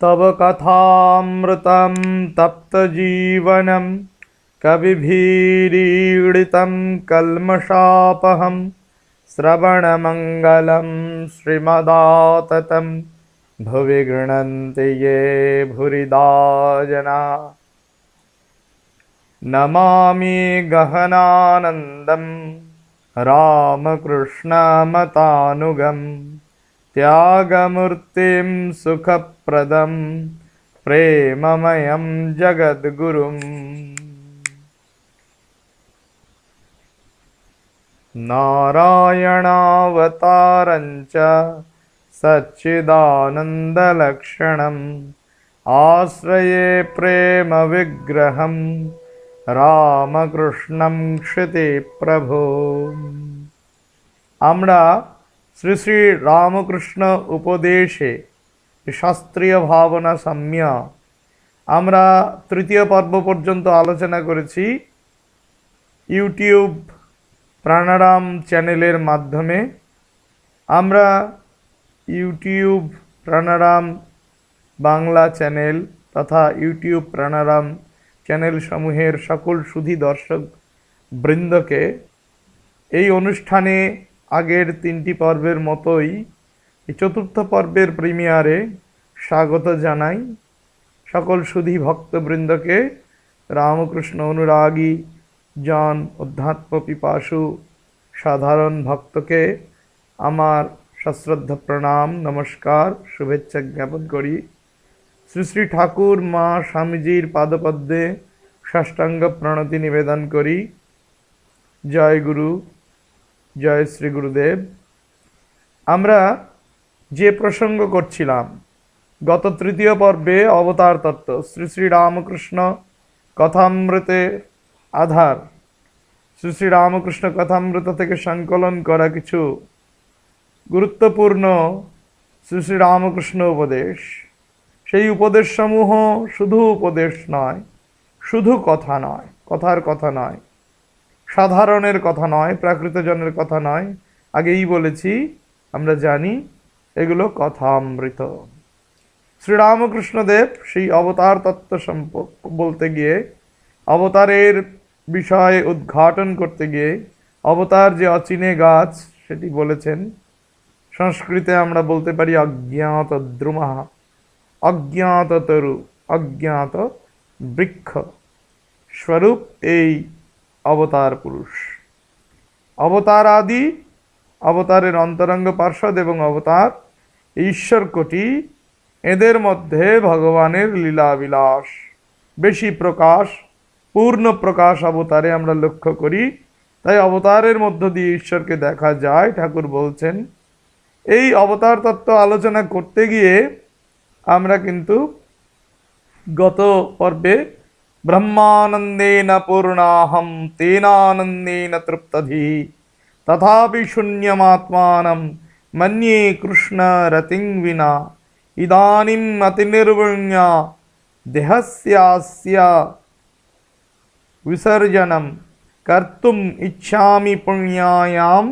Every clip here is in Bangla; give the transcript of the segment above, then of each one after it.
तव कथामृतं तप्तजीवनं कविभिरीडितं कल्मषापहं श्रवणमङ्गलं श्रीमदाततं भुवि गृह्णन्ति ये भूरिदा जना। नमामि गहनानन्दं रामकृष्णमतानुगं त्यागमूर्तिं सुखप्रदं प्रेममयं जगद्गुरुम्। नारायणावतारं च सच्चिदानन्दलक्षणम् आश्रये प्रेमविग्रहं रामकृष्णं क्षितिप्रभो। আমরা শ্রী শ্রী রামকৃষ্ণ উপদেশে শাস্ত্রীয় ভাবনা সাম্য আমরা তৃতীয় পর্ব পর্যন্ত আলোচনা করেছি। ইউটিউব প্রাণারাম চ্যানেলের মাধ্যমে আমরা ইউটিউব প্রাণারাম বাংলা চ্যানেল তথা ইউটিউব প্রাণারাম চ্যানেল সমূহের সকল সুধী দর্শক বৃন্দকে এই অনুষ্ঠানে আগের তিনটি পর্বের মতোই চতুর্থ পর্বের প্রিমিয়ারে স্বাগত জানাই। সকল সুধী ভক্তবৃন্দকে, রামকৃষ্ণ অনুরাগী জন, অধ্যাত্ম পিপাসু সাধারণ ভক্তকে আমার সশ্রদ্ধ প্রণাম, নমস্কার, শুভেচ্ছা জ্ঞাপন করি। শ্রী শ্রী ঠাকুর মা স্বামীজির পাদপদ্মে সাষ্টাঙ্গ প্রণতি নিবেদন করি। জয় গুরু, জয় শ্রী গুরুদেব। আমরা যে প্রসঙ্গ করছিলাম গত তৃতীয় পর্বে অবতার তত্ত্ব, শ্রী শ্রী রামকৃষ্ণ কথামৃতের আধার, শ্রী শ্রী রামকৃষ্ণ কথামৃত থেকে সংকলন করা কিছু গুরুত্বপূর্ণ শ্রী শ্রী রামকৃষ্ণ উপদেশ। সেই উপদেশসমূহ শুধু উপদেশ নয়, শুধু কথা নয়, কথার কথা নয়, সাধারণের কথা নয়, প্রাকৃতজনের কথা নয়। আগেই বলেছি, আমরা জানি এগুলো কথামৃত। শ্রীরামকৃষ্ণদেব সেই অবতার তত্ত্ব সম্পর্ক বলতে গিয়ে, অবতারের বিষয়ে উদ্ঘাটন করতে গিয়ে, অবতার যে অচিনে গাছ সেটি বলেছেন। সংস্কৃতে আমরা বলতে পারি অজ্ঞাত দ্রুমা, অজ্ঞাত তরু, অজ্ঞাত বৃক্ষ স্বরূপ এই অবতার পুরুষ। অবতার আদি, অবতারের অন্তরঙ্গ পার্ষদ এবং অবতার ঈশ্বর কোটি, এদের মধ্যে ভগবানের লীলা বিলাস বেশি প্রকাশ, পূর্ণ প্রকাশ অবতারে আমরা লক্ষ্য করি। তাই অবতারের মধ্য দিয়ে ঈশ্বরকে দেখা যায়। ঠাকুর বলছেন এই অবতার তত্ত্ব আলোচনা করতে গিয়ে আমরা কিন্তু গত পর্বে ব্রহ্মানন্দেন পূর্ণাহম তেনানন্দেন তৃপ্তধি তথাপি শূন্যমাত্মানম মন্যে কৃষ্ণ রতিং বিনা ইদানীম অতিনির্বণ্যা দেহস্যাস্য বিসর্জনম কর্তুম ইচ্ছামি পুণ্যায়াম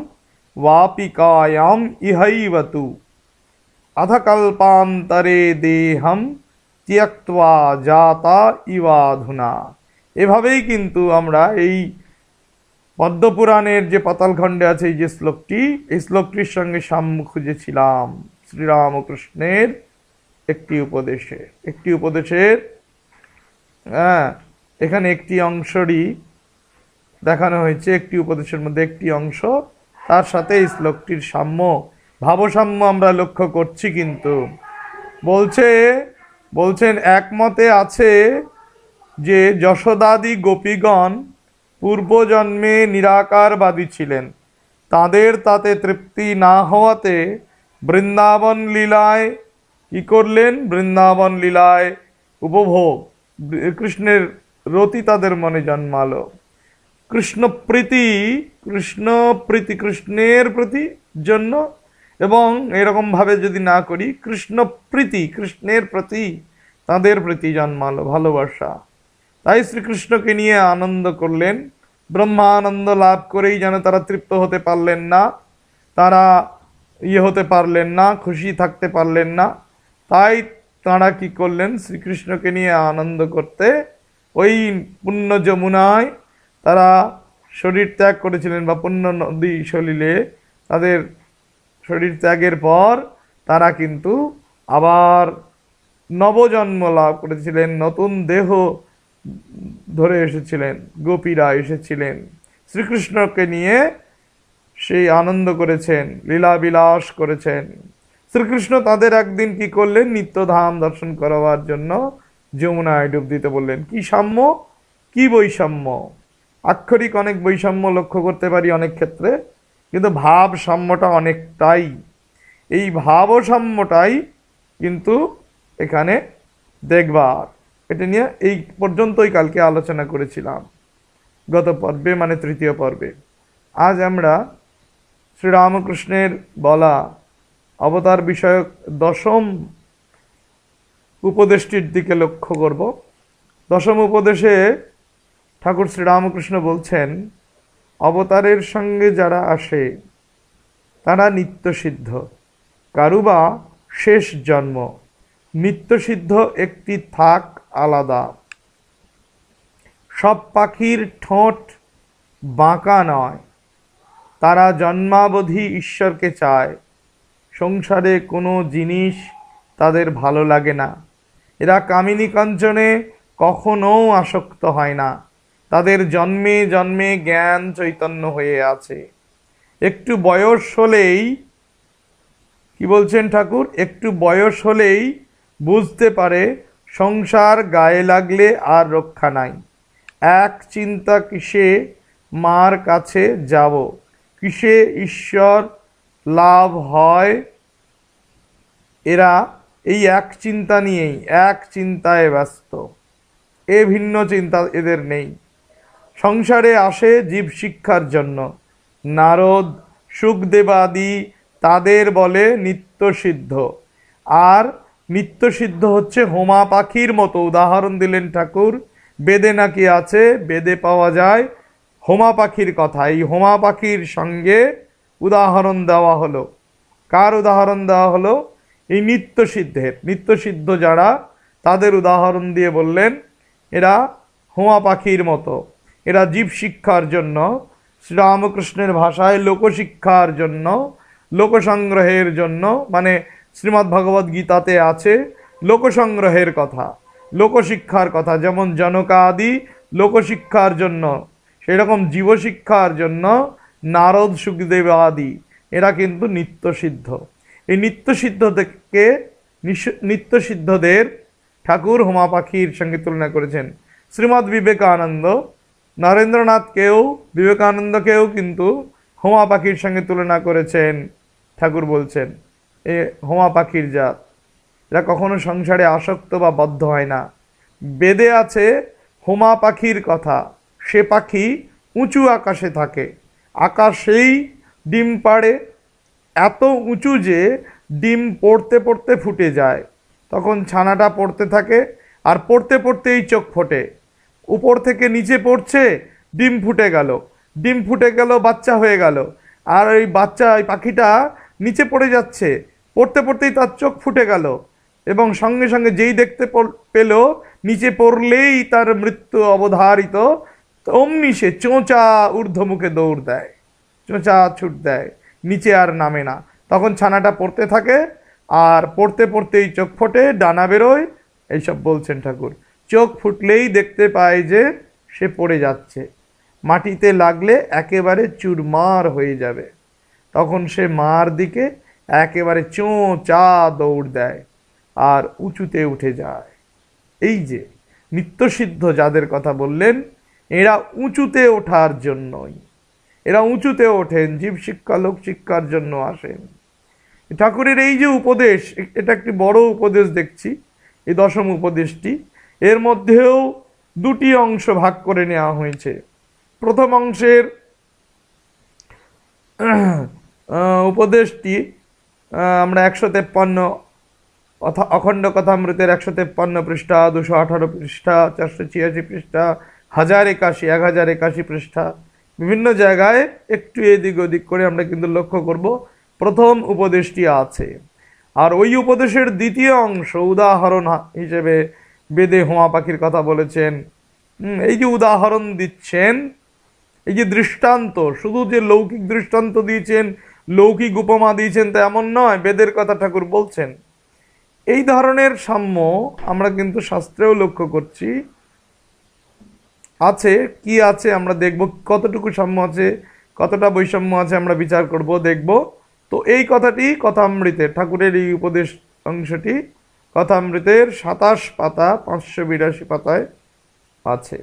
वापिकायाम इहैवतु अधकल्पान्तरे देहम त्यक्त्वा जाता इवाधुना। এভাবেই কিন্তু আমরা এই পদ্মপুরাণের যে পাতালখণ্ডে আছে এই যে শ্লোকটি, এই শ্লোকটির সঙ্গে সাম্য খুঁজেছিলাম শ্রীরামকৃষ্ণের একটি উপদেশের এখানে একটি অংশরই দেখানো হয়েছে। একটি উপদেশের মধ্যে একটি অংশ, তার সাথে এই শ্লোকটির সাম্য, ভাবসাম্য আমরা লক্ষ্য করছি। কিন্তু বলছেন একমতে আছে যে যশোদাদি গোপীগণ পূর্বজন্মে নিরাকারবাদী ছিলেন। তাদের তাতে তৃপ্তি না হওয়াতে বৃন্দাবন লীলায় কি করলেন? বৃন্দাবন লীলায় উপভোগ, কৃষ্ণের রতি তাদের মনে জন্মালো। কৃষ্ণপ্রীতি, কৃষ্ণের প্রতি জন্য, এবং এরকম ভাবে যদি না করি কৃষ্ণপ্রীতি, কৃষ্ণের প্রতি তাদের প্রতি জন্মালো ভালোবাসা। তাই শ্রীকৃষ্ণকে নিয়ে আনন্দ করলেন। ব্রহ্মানন্দ লাভ করেই যেন তারা তৃপ্ত হতে পারলেন না, তারা হতে পারলেন না, খুশি থাকতে পারলেন না। তাই তাঁরা কি করলেন, শ্রীকৃষ্ণকে নিয়ে আনন্দ করতে ওই পুণ্য যমুনায় তারা শরীর ত্যাগ করেছিলেন, বা পুণ্য নদী সলিলে তাদের শরীর ত্যাগের পর তারা কিন্তু আবার নবজন্ম লাভ করেছিলেন, নতুন দেহ ধরে এসেছিলেন, গোপীরা এসেছিলেন শ্রীকৃষ্ণকে নিয়ে, সেই আনন্দ করেছেন, লীলা বিলাস করেছেন। শ্রীকৃষ্ণ তাদের একদিন কি করলেন, নিত্যধাম দর্শন করাবার জন্য যমুনায় ডুব দিতে বললেন। কি সাম্য, কি বৈষম্য! আক্ষরিক অনেক বৈষম্য লক্ষ্য করতে পারি অনেক ক্ষেত্রে, কিন্তু ভাব সাম্যটা অনেকটাই, এই ভাব সাম্যটাই কিন্তু এখানে দেখবার। এটা নিয়ে এই পর্যন্তই কালকে আলোচনা করেছিলাম গত পর্বে, মানে তৃতীয় পর্বে। আজ আমরা শ্রীরামকৃষ্ণের বলা অবতার বিষয়ক দশম উপদেশটির দিকে লক্ষ্য করব। দশম উপদেশে ঠাকুর শ্রীরামকৃষ্ণ বলছেন, অবতারের সঙ্গে যারা আসে তারা নিত্যসিদ্ধ, কারুবা শেষ জন্ম। নিত্যসিদ্ধ একটি থাক আলাদা। সব পাখির ঠোঁট বাঁকা নয়, তারা জন্মাবধি ঈশ্বরকে চায়। সংসারে কোনো জিনিস তাদের ভালো লাগে না। এরা কামিনী কাঞ্চনে কখনো আসক্ত হয় না। তাদের জন্মে জন্মে জ্ঞান চৈতন্য হয়ে আছে। একটু বয়স হলেই, কি বলছেন ঠাকুর, একটু বয়স হলেই বুঝতে পারে সংসার গায়ে লাগলে আর রক্ষা নাই। এক চিন্তা, কিসে মার কাছে যাব, কিসে ঈশ্বর লাভ হয়। এরা এই এক চিন্তা নিয়েই, এক চিন্তায় ব্যস্ত, এ ভিন্ন চিন্তা এদের নেই। সংসারে আসে জীব শিক্ষার জন্য। নারদ, সুখদেবাদি তাদের বলে নিত্যসিদ্ধ। আর নিত্যসিদ্ধ হচ্ছে হোমা পাখির মতো। উদাহরণ দিলেন ঠাকুর, বেদে নাকি আছে, বেদে পাওয়া যায় হোমা পাখির কথা। এই হোমা পাখির সঙ্গে উদাহরণ দেওয়া হলো। কার উদাহরণ দেওয়া হলো? এই নিত্যসিদ্ধের। নিত্যসিদ্ধ যারা, তাদের উদাহরণ দিয়ে বললেন এরা হোমা পাখির মতো। এরা জীব শিক্ষার জন্য, শ্রীরামকৃষ্ণের ভাষায় লোকশিক্ষার জন্য, লোকসংগ্রহের জন্য, মানে শ্রীমদ্ ভগবদ্ গীতাতে আছে লোকসংগ্রহের কথা, লোকশিক্ষার কথা। যেমন জনকাদি লোকশিক্ষার জন্য, সেরকম জীবশিক্ষার জন্য নারদ, সুখদেব আদি এরা কিন্তু নিত্যসিদ্ধ। এই নিত্যসিদ্ধদের ঠাকুর হোমা পাখির সঙ্গে তুলনা করেছেন। শ্রীমদ্ বিবেকানন্দ নরেন্দ্রনাথকেও, বিবেকানন্দকেও কিন্তু হোমা পাখির সঙ্গে তুলনা করেছেন। ঠাকুর বলছেন এ হোমা পাখির জাত, এরা কখনো সংসারে আসক্ত বা বদ্ধ হয় না। বেদে আছে হোমা পাখির কথা। সে পাখি উঁচু আকাশে থাকে, আকাশেই ডিম পাড়ে, এত উঁচু যে ডিম পড়তে পড়তে ফুটে যায়। তখন ছানাটা পড়তে থাকে, আর পড়তে পড়তেই চোখ ফোটে। উপর থেকে নিচে পড়ছে, ডিম ফুটে গেল, ডিম ফুটে গেল, বাচ্চা হয়ে গেল। আর ওই বাচ্চা, ওই পাখিটা নিচে পড়ে যাচ্ছে, পড়তে পড়তেই তার চোখ ফুটে গেল, এবং সঙ্গে সঙ্গে যেই দেখতে পেল নিচে পড়লেই তার মৃত্যু অবধারিত, অমনি সে চোঁচা ঊর্ধ্বমুখে দৌড় দেয়, চোঁচা ছুট দেয়, নিচে আর নামে না। তখন ছানাটা পড়তে থাকে, আর পড়তে পড়তেই চোখ ফোটে, ডানা বেরোয়। এইসব বলছেন ঠাকুর। চোখ ফুটলেই দেখতে পায় যে সে পড়ে যাচ্ছে, মাটিতে লাগলে একেবারে চুরমার হয়ে যাবে। তখন সে মার দিকে একেবারে চোঁচা দৌড় দেয় আর উঁচুতে উঠে যায়। এই যে নিত্যসিদ্ধ যাদের কথা বললেন, এরা উঁচুতে ওঠার জন্যই, এরা উঁচুতে ওঠেন, জীব শিক্ষা লোক শিক্ষার জন্য আসেন। ঠাকুরের এই যে উপদেশ, এটা একটি বড় উপদেশ দেখছি, এই দশম উপদেশটি। এর মধ্যেও দুটি অংশ ভাগ করে নেওয়া হয়েছে। প্রথম অংশের উপদেশটি আমরা 153 অখণ্ড কথামৃতের 153 পৃষ্ঠা, 218 পৃষ্ঠা, 486 পৃষ্ঠা, 1081, 1081 পৃষ্ঠা, বিভিন্ন জায়গায় একটু এদিক ওদিক করে আমরা কিন্তু লক্ষ্য করব প্রথম উপদেশটি আছে। আর ওই উপদেশের দ্বিতীয় অংশ উদাহরণ হিসেবে বেদে হোমা পাখির কথা বলেছেন। এই যে উদাহরণ দিচ্ছেন, এই যে দৃষ্টান্ত, শুধু যে লৌকিক দৃষ্টান্ত দিয়েছেন, লৌকিক উপমা দিয়েছেন তা এমন নয়, বেদের কথা ঠাকুর বলছেন। এই ধরনের সাম্য আমরা কিন্তু শাস্ত্রেও লক্ষ্য করছি আছে। কি আছে আমরা দেখব, কতটুকু সাম্য আছে, কতটা বৈষম্য আছে আমরা বিচার করব, দেখব। তো এই কথাটি কথামৃতের, ঠাকুরের এই উপদেশ অংশটি কথামৃতের 27 পাতা 582 পাতায় আছে।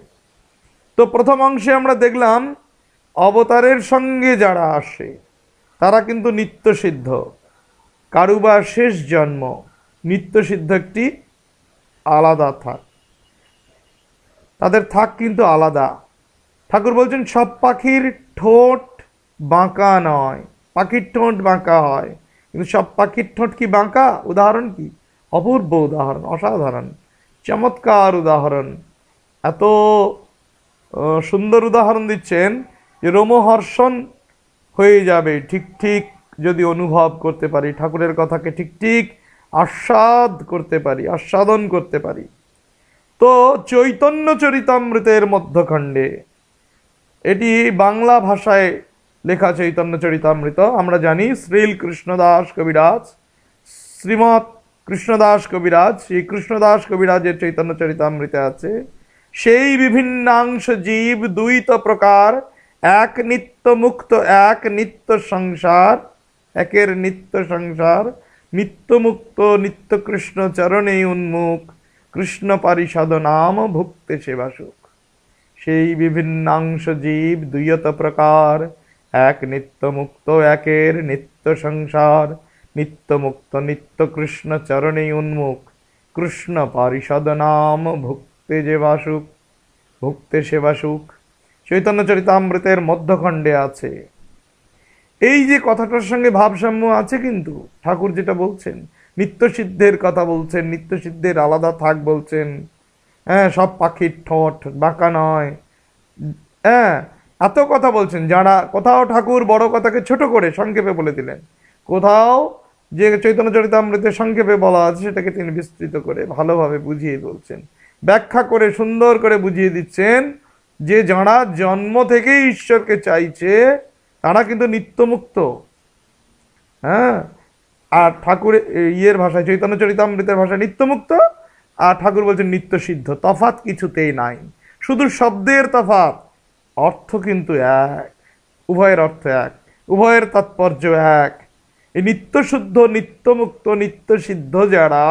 তো প্রথম অংশে আমরা দেখলাম অবতারের সঙ্গে যারা আসে তারা কিন্তু নিত্য সিদ্ধ, কারুবা শেষ জন্ম, নিত্য সিদ্ধ একটি আলাদা থাক, তাদের থাক কিন্তু আলাদা। ঠাকুর বলছেন সব পাখির ঠোঁট বাঁকা নয়, পাখির ঠোঁট বাঁকা হয়, কিন্তু সব পাখির ঠোঁট কি বাঁকা? উদাহরণ কি? অপূর্ব উদাহরণ, অসাধারণ চমৎকার উদাহরণ, এত সুন্দর উদাহরণ দিচ্ছেন যে রোমহর্ষণ হয়ে যাবে ঠিক ঠিক যদি অনুভব করতে পারি, ঠাকুরের কথাকে ঠিক ঠিক আস্বাদ করতে পারি, আস্বাদন করতে পারি। তো চৈতন্য চরিতামৃতের মধ্যখণ্ডে, এটি বাংলা ভাষায় লেখা চৈতন্য চরিতামৃত। আমরা জানি শ্রীল কৃষ্ণদাস কবিরাজ, শ্রীমৎ কৃষ্ণদাস কবিরাজ, সেই কৃষ্ণদাস কবিরাজের চৈতন্য চরিতামৃতে আছে সেই বিভিন্নাংশ জীব দ্বৈত প্রকার, এক নিত্য মুক্ত, এক নিত্য সংসার, একের নিত্য সংসার, নিত্য মুক্ত নিত্য কৃষ্ণ চরণে উন্মুখ, কৃষ্ণ পারিষদ নাম ভুক্তে সেবাসুখ। সেই বিভিন্নাংশ জীব দুইয়ত প্রকার, এক নিত্য মুক্ত, একের নিত্য সংসার, নিত্য মুক্ত নিত্য কৃষ্ণ চরণে উন্মুখ, কৃষ্ণ পারিষদ নাম ভুক্তে যেবাসুখ, ভুক্তে সেবাসুখ। চৈতন্য চরিতামৃতের মধ্যখণ্ডে আছে। এই যে কথাটার সঙ্গে ভাবসাম্য আছে, কিন্তু ঠাকুর যেটা বলছেন নিত্য সিদ্ধের কথা বলছেন, নিত্য সিদ্ধের আলাদা থাক বলছেন। হ্যাঁ, সব পাখির ঠোঁট বাঁকা নয়, হ্যাঁ, এত কথা বলছেন। যারা কোথাও ঠাকুর বড় কথাকে ছোট করে সংক্ষেপে বলে দিলেন, কোথাও যে চৈতন্য চরিতামৃতে সংক্ষেপে বলা আছে সেটাকে তিনি বিস্তৃত করে ভালোভাবে বুঝিয়ে বলছেন, ব্যাখ্যা করে সুন্দর করে বুঝিয়ে দিচ্ছেন যে যারা জন্ম থেকেই ঈশ্বরকে চাইছে তারা কিন্তু নিত্যমুক্ত। হ্যাঁ, আর ঠাকুর ইয়ের ভাষায়, চৈতন্য চরিতামৃতের ভাষায় নিত্যমুক্ত, আর ঠাকুর বলছেন নিত্য সিদ্ধ। তফাৎ কিছুতেই নাই, শুধু শব্দের তফাৎ, অর্থ কিন্তু এক, উভয়ের অর্থ এক, উভয়ের তাৎপর্য এক। এই নিত্য শুদ্ধ, নিত্যমুক্ত, নিত্য সিদ্ধ যারা,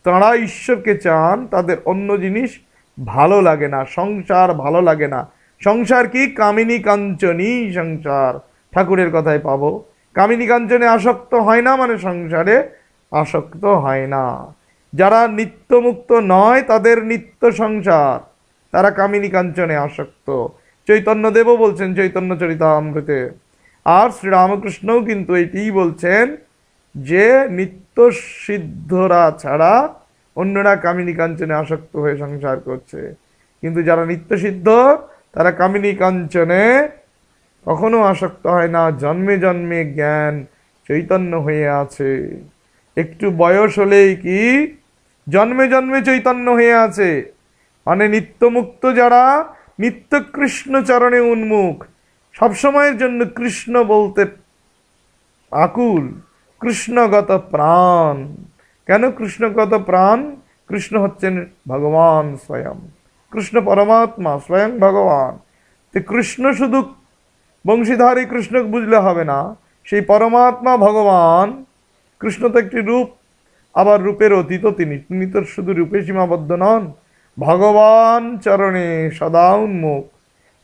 তারা ঈশ্বরকে চান, তাদের অন্য জিনিস ভালো লাগে না, সংসার ভালো লাগে না। সংসার কি? কামিনী কাঞ্চনী সংসার, ঠাকুরের কথায় পাবো। কামিনী কাঞ্চনে আসক্ত হয় না মানে সংসারে আসক্ত হয় না। যারা নিত্যমুক্ত নয় তাদের নিত্য সংসার, তারা কামিনী কাঞ্চনে আসক্ত। চৈতন্যদেবও বলছেন চৈতন্য চরিতামৃতে, আর শ্রীরামকৃষ্ণও কিন্তু এটিই বলছেন যে নিত্য সিদ্ধরা ছাড়া অন্যরা কামিনী কাঞ্চনে আসক্ত হয়ে সংসার করছে, কিন্তু যারা নিত্য সিদ্ধ তারা কামিনী কাঞ্চনে কখনো আসক্ত হয় না। জন্মে জন্মে জ্ঞান চৈতন্য হয়ে আছে। একটু বয়স হলেই কি জন্মে জন্মে চৈতন্য হয়ে আছে, মানে নিত্যমুক্ত যারা, নিত্য কৃষ্ণ চরণে উন্মুখ, সবসময়ের জন্য কৃষ্ণ বলতে আকুল, কৃষ্ণগত প্রাণ। কেন কৃষ্ণগত প্রাণ? কৃষ্ণ হচ্ছেন ভগবান স্বয়ং, কৃষ্ণ পরমাত্মা স্বয়ং ভগবান। তো কৃষ্ণ শুধু বংশীধারী কৃষ্ণকে বুঝলে হবে না, সেই পরমাত্মা ভগবান। কৃষ্ণ তো একটি রূপ, আবার রূপের অতীত তিনি, তিনি তো শুধু রূপে সীমাবদ্ধ নন, ভগবান চরণে সদা উন্মুখ।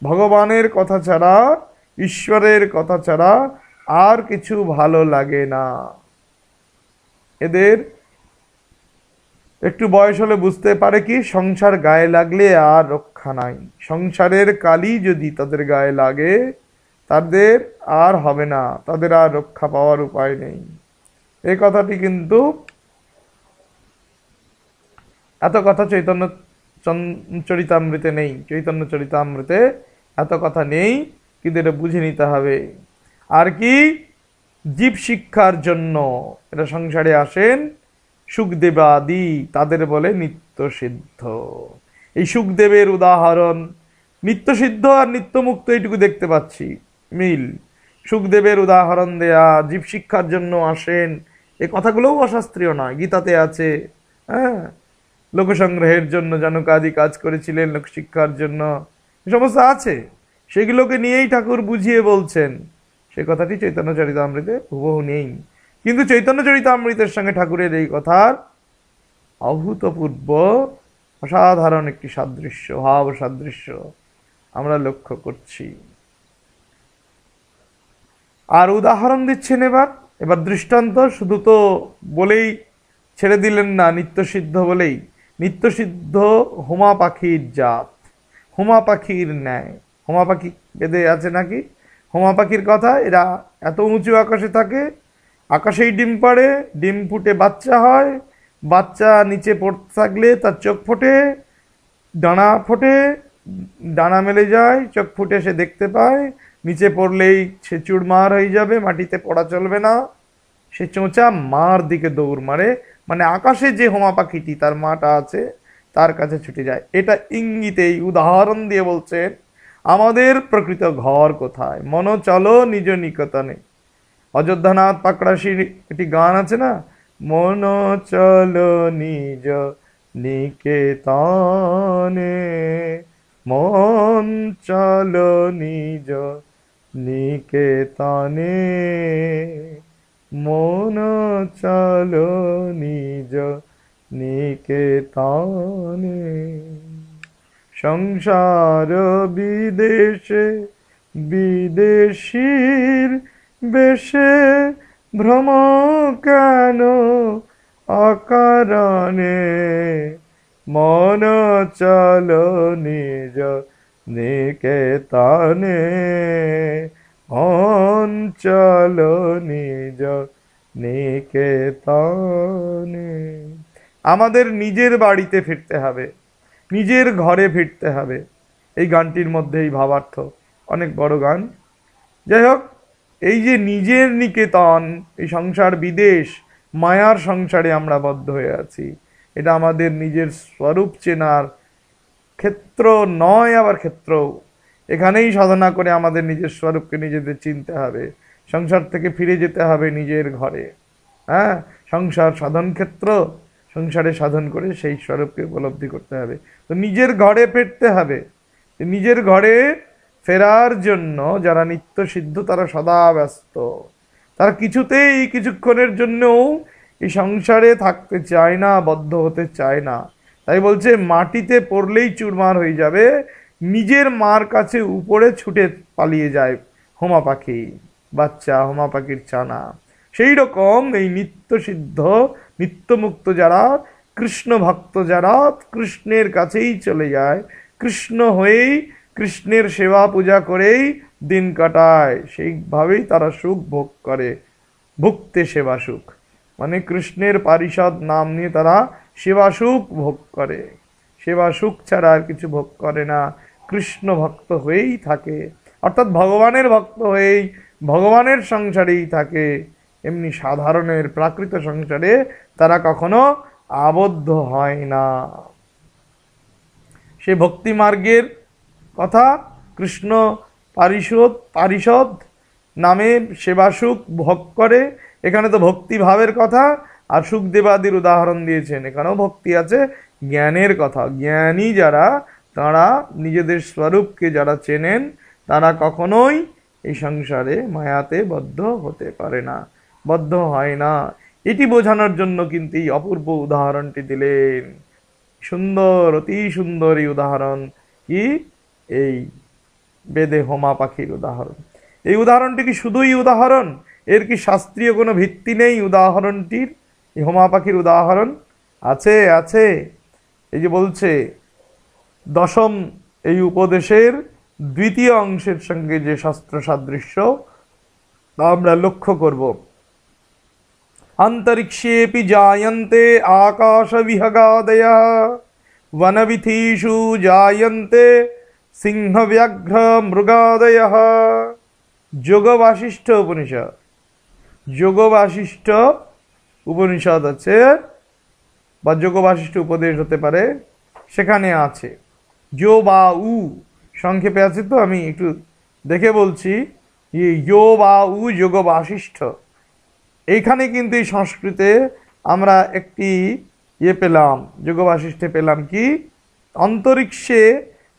ভগবানের কথা ছাড়া, ঈশ্বরের কথা ছাড়া আর কিছু ভালো লাগে না। এদের একটু বয়স হলে বুঝতে পারে কি সংসার গায়ে লাগলে আর রক্ষা নাই, সংসারের কালি যদি তাদের গায়ে লাগে তাদের আর হবে না, তাদের আর রক্ষা পাওয়ার উপায় নেই। এই কথাটি কিন্তু, এত কথা চৈতন্য চরিতামৃতে নেই, চৈতন্য চরিতামৃতে এত কথা নেই, কিন্তু এটা বুঝে নিতে হবে। আর কি? জীব শিক্ষার জন্য এরা সংসারে আসেন, সুখদেবাদি তাদের বলে নিত্য সিদ্ধ। এই সুখদেবের উদাহরণ, নিত্য সিদ্ধ আর নিত্যমুক্ত এইটুকু দেখতে পাচ্ছি মিল। সুখদেবের উদাহরণ দেয়া, জীব শিক্ষার জন্য আসেন, এ কথাগুলোও অশাস্ত্রীয় নয়, গীতাতে আছে। হ্যাঁ, লোকসংগ্রহের জন্য জনকাদি কাজ করেছিলেন, লোকশিক্ষার জন্য, এ সমস্ত আছে। সেগুলোকে নিয়েই ঠাকুর বুঝিয়ে বলছেন। সে কথাটি চৈতন্য চরিতামৃতে হুবহু নেই, কিন্তু চৈতন্য চরিতামৃতের সঙ্গে ঠাকুরের এই কথার অভূতপূর্ব অসাধারণ একটি সাদৃশ্য, ভাব সাদৃশ্য আমরা লক্ষ্য করছি। আর উদাহরণ দিচ্ছেন এবার দৃষ্টান্ত। শুধু তো বলেই ছেড়ে দিলেন না, নিত্যসিদ্ধ বলেই। নিত্যসিদ্ধ হোমা পাখির জাত, হোমা পাখির ন্যায়। হোমা পাখি বেদে আছে নাকি? হোমা পাখির কথা, এরা এত উঁচু আকাশে থাকে, আকাশেই ডিম পাড়ে, ডিম ফুটে বাচ্চা হয়, বাচ্চা নিচে পড়তে থাকলে তার চোখ ফোটে, ডানা ফোটে, ডানা মেলে যায়, চোখ ফুটে সে দেখতে পায়, নিচে পড়লেই সে চুরমার হয়ে যাবে, মাটিতে পড়া চলবে না, সে চোঁচা মার দিকে দৌড় মারে, মানে আকাশে যে হোমা পাখিটি তার মাটা আছে তার কাছে ছুটে যায়। এটা ইঙ্গিতেই উদাহরণ দিয়ে বলছেন আমাদের প্রকৃত ঘর কোথায়, মন চলো নিজ নিকতনে। অযোধ্যানাথ পাকড়াশির একটি গান আছে না, মন চলো নিজ নিকেতনে, মন চলো নিজ নিকেতনে, মন চলো নিজ নিকেতনে। সংসার বিদেশে বিদেশীর বেশে ভ্রম কেন অকারণে, মন চলো নিজ নিকেতনে, মন চলো নিজ নিকেতনে। আমাদের নিজের বাড়িতে ফিরতে হবে, নিজের ঘরে ফিরতে হবে। এই গানটির মধ্যে এই ভাবার্থ, অনেক বড় গান। যাই হোক, এই যে নিজের নিকেতন, এই সংসার বিদেশ, মায়ার সংসারে আমরা বদ্ধ হয়ে আছি, এটা আমাদের নিজের স্বরূপ চেনার ক্ষেত্র নয়, আবার ক্ষেত্র। এখানেই সাধনা করে আমাদের নিজের স্বরূপকে নিজেদের চিনতে হবে, সংসার থেকে ফিরে যেতে হবে নিজের ঘরে। হ্যাঁ, সংসার সাধন ক্ষেত্র, সংসারে সাধন করে সেই স্বরূপকে উপলব্ধি করতে হবে। তো নিজের ঘরে ফিরতে হবে। নিজের ঘরে ফেরার জন্য যারা নিত্য সিদ্ধ তারা সদা ব্যস্ত, তারা কিছুতেই কিছুক্ষণের জন্যও এই সংসারে থাকতে চায় না, বদ্ধ হতে চায় না। তাই বলছে মাটিতে পড়লেই চুরমার হয়ে যাবে, নিজের মার কাছে উপরে ছুটে পালিয়ে যায় হোমা পাখি, বাচ্চা হোমা পাখির ছানা। সেই রকম এই নিত্য সিদ্ধ নিত্যমুক্ত যারা, কৃষ্ণ ভক্ত যারা, কৃষ্ণের কাছেই চলে যায়, কৃষ্ণ হয়েই কৃষ্ণের সেবা পূজা করেই দিন কাটায়, সেইভাবেই তারা সুখ ভোগ করে। ভুক্তে সেবা সুখ, মানে কৃষ্ণের পারিষদ নাম নিয়ে তারা সেবা সুখ ভোগ করে, সেবা সুখ ছাড়া আর কিছু ভোগ করে না, কৃষ্ণ ভক্ত হয়েই থাকে, অর্থাৎ ভগবানের ভক্ত হয়েই ভগবানের সংসারেই থাকে। এমনি সাধারণের প্রাকৃত সংসারে তারা কখনো আবদ্ধ হয় না। সে ভক্তি মার্গের কথা, কৃষ্ণ পারিষদ নামে সেবাসুখ ভোগ করে, এখানে তো ভক্তি ভাবের কথা। আর সুখদেবাদির উদাহরণ দিয়েছেন, এখানেও ভক্তি আছে, জ্ঞানের কথা। জ্ঞানী যারা, তারা নিজেদের স্বরূপকে যারা চেনেন, তারা কখনোই এই সংসারে মায়াতে বদ্ধ হতে পারে না, বদ্ধ হয় না। এটি বোঝানোর জন্য কিন্তু এই অপূর্ব উদাহরণটি দিলেন। সুন্দর, অতি সুন্দর এই উদাহরণ। কি? এই বেদে হোমা পাখির উদাহরণ। এই উদাহরণটি কি শুধুই উদাহরণ? এর কি শাস্ত্রীয় কোনো ভিত্তি নেই উদাহরণটির? এই হোমা পাখির উদাহরণ আছে, আছে। এই যে বলছে দশম এই উপদেশের দ্বিতীয় অংশের সঙ্গে যে শাস্ত্র সাদৃশ্য তা আমরা লক্ষ্য করব। অন্তরিক্ষেপি জায়ন্তে আকাশ বিহগাদয়ঃ, বনবিথীষু জায়ন্তে সিংহ ব্যাঘ্র মৃগাদয়ঃ। যোগ বাশিষ্ঠ উপনিষদ। যোগ বাশিষ্ঠ উপনিষদ আছে বা যোগ বাশিষ্ঠ উপদেশ হতে পারে, সেখানে আছে যো বা উ সংক্ষেপে আছে। তো আমি একটু দেখে বলছি, ইয়ো বা উ যোগ বাশিষ্ঠ। এইখানে কিন্তু এই সংস্কৃতে আমরা একটি পেলাম, যোগ বাশিষ্ঠে পেলাম কি, অন্তরিক্ষে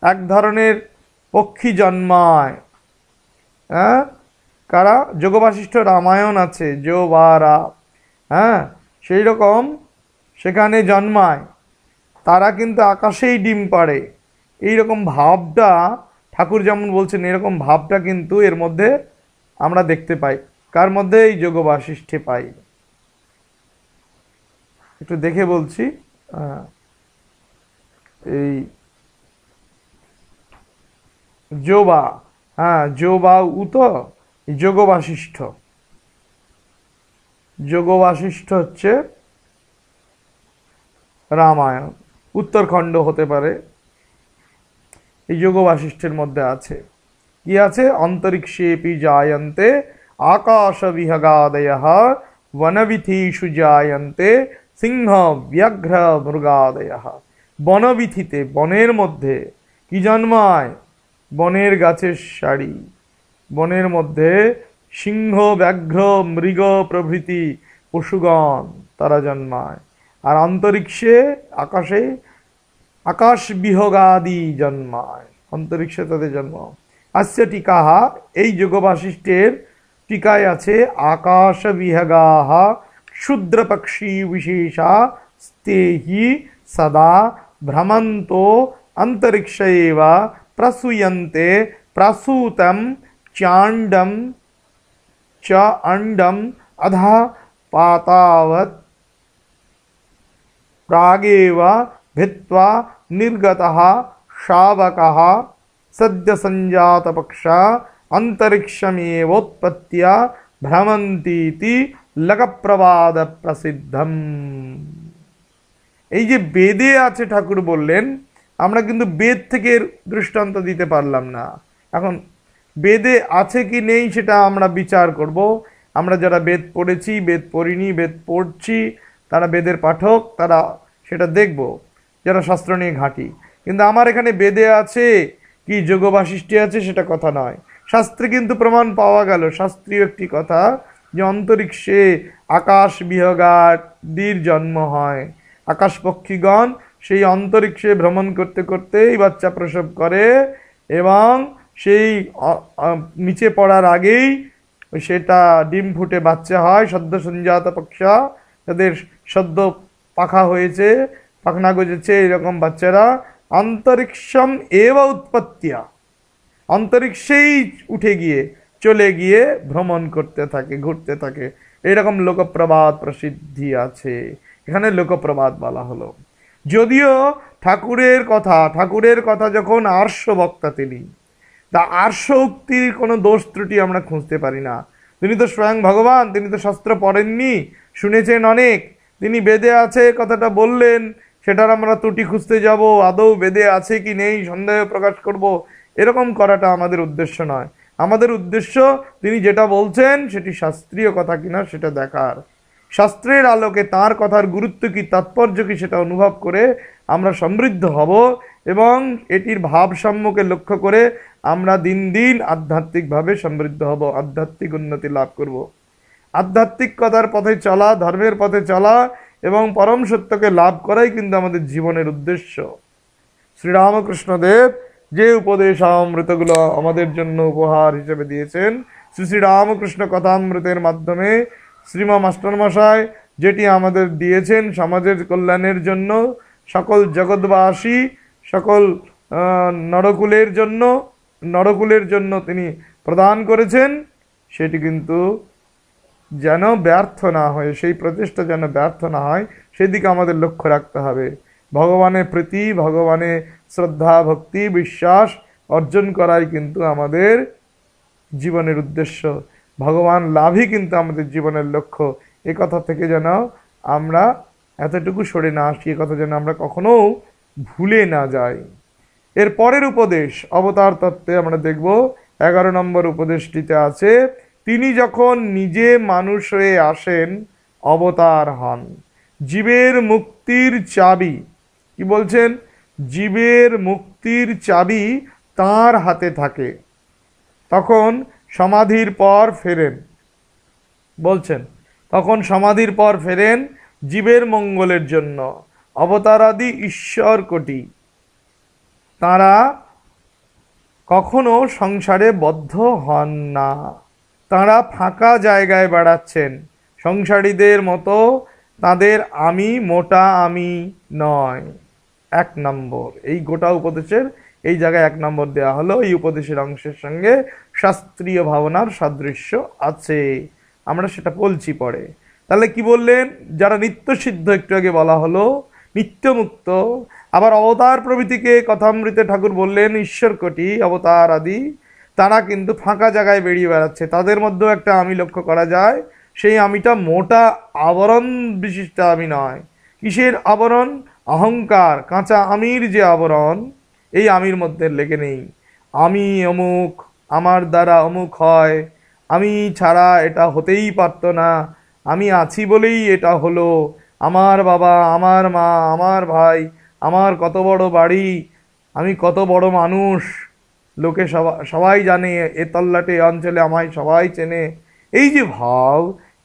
এক ধরনের পক্ষী জন্মায়। হ্যাঁ, কারা? যোগ বাশিষ্ঠ রামায়ণ আছে, যো বা রা। হ্যাঁ, সেই রকম সেখানে জন্মায়, তারা কিন্তু আকাশেই ডিম পাড়ে। এইরকম ভাবটা ঠাকুর যেমন বলছেন, এরকম ভাবটা কিন্তু এর মধ্যে আমরা দেখতে পাই। কার মধ্যে? এই যোগ বাশিষ্ঠে পাই। একটু দেখে বলছি। এই যোবা, হ্যাঁ যোবা উত যোগ বাশিষ্ঠ। যোগ বাশিষ্ঠ হচ্ছে রামায়ণ, উত্তরখণ্ড হতে পারে। এই যোগ বাশিষ্ঠের মধ্যে আছে কি আছে? অন্তরিক্ষেপি জায়ন্তে আকাশ বিহগাদয়ঃ বনবিথিষু জায়ন্তে সিংহ ব্যাঘ্র মৃগাদয়ঃ। বনবিথিতে, বনের মধ্যে কি জন্মায়? বনের গাছের সারি। বনের মধ্যে সিংহ ব্যাঘ্র মৃগ প্রভৃতি পশুগণ তারা জন্মায়। আর অন্তরিক্ষে আকাশে আকাশ বিহগাদি জন্মায়, অন্তরিক্ষে তাদের জন্ম। আস্য টিকাহা, এই যোগ বাশিষ্ঠের টিকায় আছে আকাশ বিহগাহ ক্ষুদ্রপক্ষী বিশেষা স্তেহি সদা ভ্রমন্তো অন্তরিক্ষ এব প্রসূয়ন্তে প্রসূতম চাণ্ডম চ अंडम अधः पातावत् प्रागेव भित्वा निर्गतः शावकः सद्य संजात पक्षा अंतरिक्षमेवोत्पत्त्य भ्रमन्तीति लकप्रवाद प्रसिद्धम। এই যে বেদে আছে ঠাকুর বললেন, আমরা কিন্তু বেদ থেকে দৃষ্টান্ত দিতে পারলাম না। এখন বেদে আছে কি নেই সেটা আমরা বিচার করব। আমরা যারা বেদ পড়েছি, বেদ পড়িনি, বেদ পড়ছি, তারা বেদের পাঠক, তারা সেটা দেখব, যারা শাস্ত্র নিয়ে ঘাঁটি। কিন্তু আমার এখানে বেদে আছে কি যোগ বাশিষ্ঠে আছে সেটা কথা নয়। শাস্ত্রে কিন্তু প্রমাণ পাওয়া গেল, শাস্ত্রীয় একটি কথা, যে অন্তরিক্ষে আকাশ বিহগাদির জন্ম হয়। আকাশ পক্ষীগণ সেই অন্তরিক্ষে ভ্রমণ করতে করতেই বাচ্চা প্রসব করে, এবং সেই নিচে পড়ার আগেই সেটা ডিম ফুটে বাচ্চা হয়। সদ্য সঞ্জাত পক্ষা, তাদের সদ্য পাখা হয়েছে, পাখনা গজেছে, এরকম বাচ্চারা অন্তরিক্ষম এব উৎপত্তিয়া, অন্তরিক্ষেই উঠে গিয়ে চলে গিয়ে ভ্রমণ করতে থাকে, ঘুরতে থাকে। এরকম লোকপ্রবাদ প্রসিদ্ধি আছে। এখানে লোকপ্রবাদ বলা হলো। যদিও ঠাকুরের কথা যখন আর্ষ বক্তা তিনি, তা আর্ষ উক্তির কোনো দোষ ত্রুটি আমরা খুঁজতে পারি না। তিনি তো স্বয়ং ভগবান, তিনি তো শাস্ত্র পড়েননি, শুনেছেন অনেক। তিনি বেদে আছে কথাটা বললেন, সেটার আমরা ত্রুটি খুঁজতে যাব, আদৌ বেদে আছে কি নেই সন্দেহ প্রকাশ করব, এরকম করাটা আমাদের উদ্দেশ্য নয়। আমাদের উদ্দেশ্য তিনি যেটা বলছেন সেটি শাস্ত্রীয় কথা কিনা সেটা দেখার। শাস্ত্রের আলোকে তার কথার গুরুত্ব কি, তাৎপর্য কি, সেটা অনুভব করে আমরা সমৃদ্ধ হব, এবং এটির ভাবসাম্যকে লক্ষ্য করে আমরা দিন দিন আধ্যাত্মিকভাবে সমৃদ্ধ হব, আধ্যাত্মিক উন্নতি লাভ করব। আধ্যাত্মিকতার পথে চলা, ধর্মের পথে চলা এবং পরম সত্যকে লাভ করাই কিন্তু আমাদের জীবনের উদ্দেশ্য। শ্রীরামকৃষ্ণদেব যে উপদেশামৃতগুলো আমাদের জন্য উপহার হিসেবে দিয়েছেন, শ্রী শ্রী রামকৃষ্ণ কথামৃতের মাধ্যমে শ্রীমা মাস্টারমশাই যেটি আমাদের দিয়েছেন সমাজের কল্যাণের জন্য, সকল জগৎবাসী, সকল নরকুলের জন্য তিনি প্রদান করেছেন, সেটি কিন্তু যেন ব্যর্থ না হয়, সেই প্রচেষ্টা যেন ব্যর্থ না হয়, সেদিকে আমাদের লক্ষ্য রাখতে হবে। ভগবানের প্রীতি, ভগবানের শ্রদ্ধা, ভক্তি, বিশ্বাস অর্জন করাই কিন্তু আমাদের জীবনের উদ্দেশ্য। ভগবান লাভই কিন্তু আমাদের জীবনের লক্ষ্য। এ কথা থেকে যেন আমরা এতটুকু সরে না আসি, এ কথা যেন আমরা কখনো ভুলে না যাই। এর পরের উপদেশ অবতার তত্ত্বে আমরা দেখব 11 নম্বর উপদেশটিতে আছে তিনি যখন নিজে মানুষ হয়ে আসেন অবতার হন। জীবের মুক্তির চাবি, কি বলছেন, জীবের মুক্তির চাবি তার হাতে থাকে। তখন সমাধির পর ফেরেন, বলছেন তখন সমাধির পর ফেরেন জীবের মঙ্গলের জন্য। অবতারাদি ঈশ্বর কোটি, তারা কখনো সংসারে বদ্ধ হন না। তারা ফাঁকা জায়গায় বেড়াচ্ছেন সংসারীদের মতো, তাদের আমি মোটা আমি নয়। 1 নম্বর, এই গোটা উপদেশের এই জায়গায় 1 নম্বর দেওয়া হলো। এই উপদেশের অংশের সঙ্গে শাস্ত্রীয় ভাবনার সাদৃশ্য আছে, আমরা সেটা বলছি পরে। তাহলে কি বললেন, যারা নিত্য সিদ্ধ, একটু আগে বলা হলো নিত্যমুক্ত। আবার অবতার প্রভৃতিকে কথামৃতে ঠাকুর বললেন ঈশ্বর কোটি অবতার আদি, তারা কিন্তু ফাঁকা জায়গায় বেরিয়ে বেড়াচ্ছে। তাদের মধ্যেও একটা আমি লক্ষ্য করা যায়, সেই আমিটা মোটা আবরণ বিশিষ্ট আমি নয়। কিসের আবরণ? অহংকার, কাঁচা আমির যে আবরণ, এই আমির মধ্যে লেগে নেই। আমি অমুক, আমার দ্বারা অমুক হয়, আমি ছাড়া এটা হতেই পারত না, আমি আছি বলেই এটা হলো, আমার বাবা, আমার মা, আমার ভাই, আমার কত বড় বাড়ি, আমি কত বড় মানুষ, লোকে সবাই জানে, এ তল্লাটে অঞ্চলে আমায় সবাই চেনে। এই যে ভাব,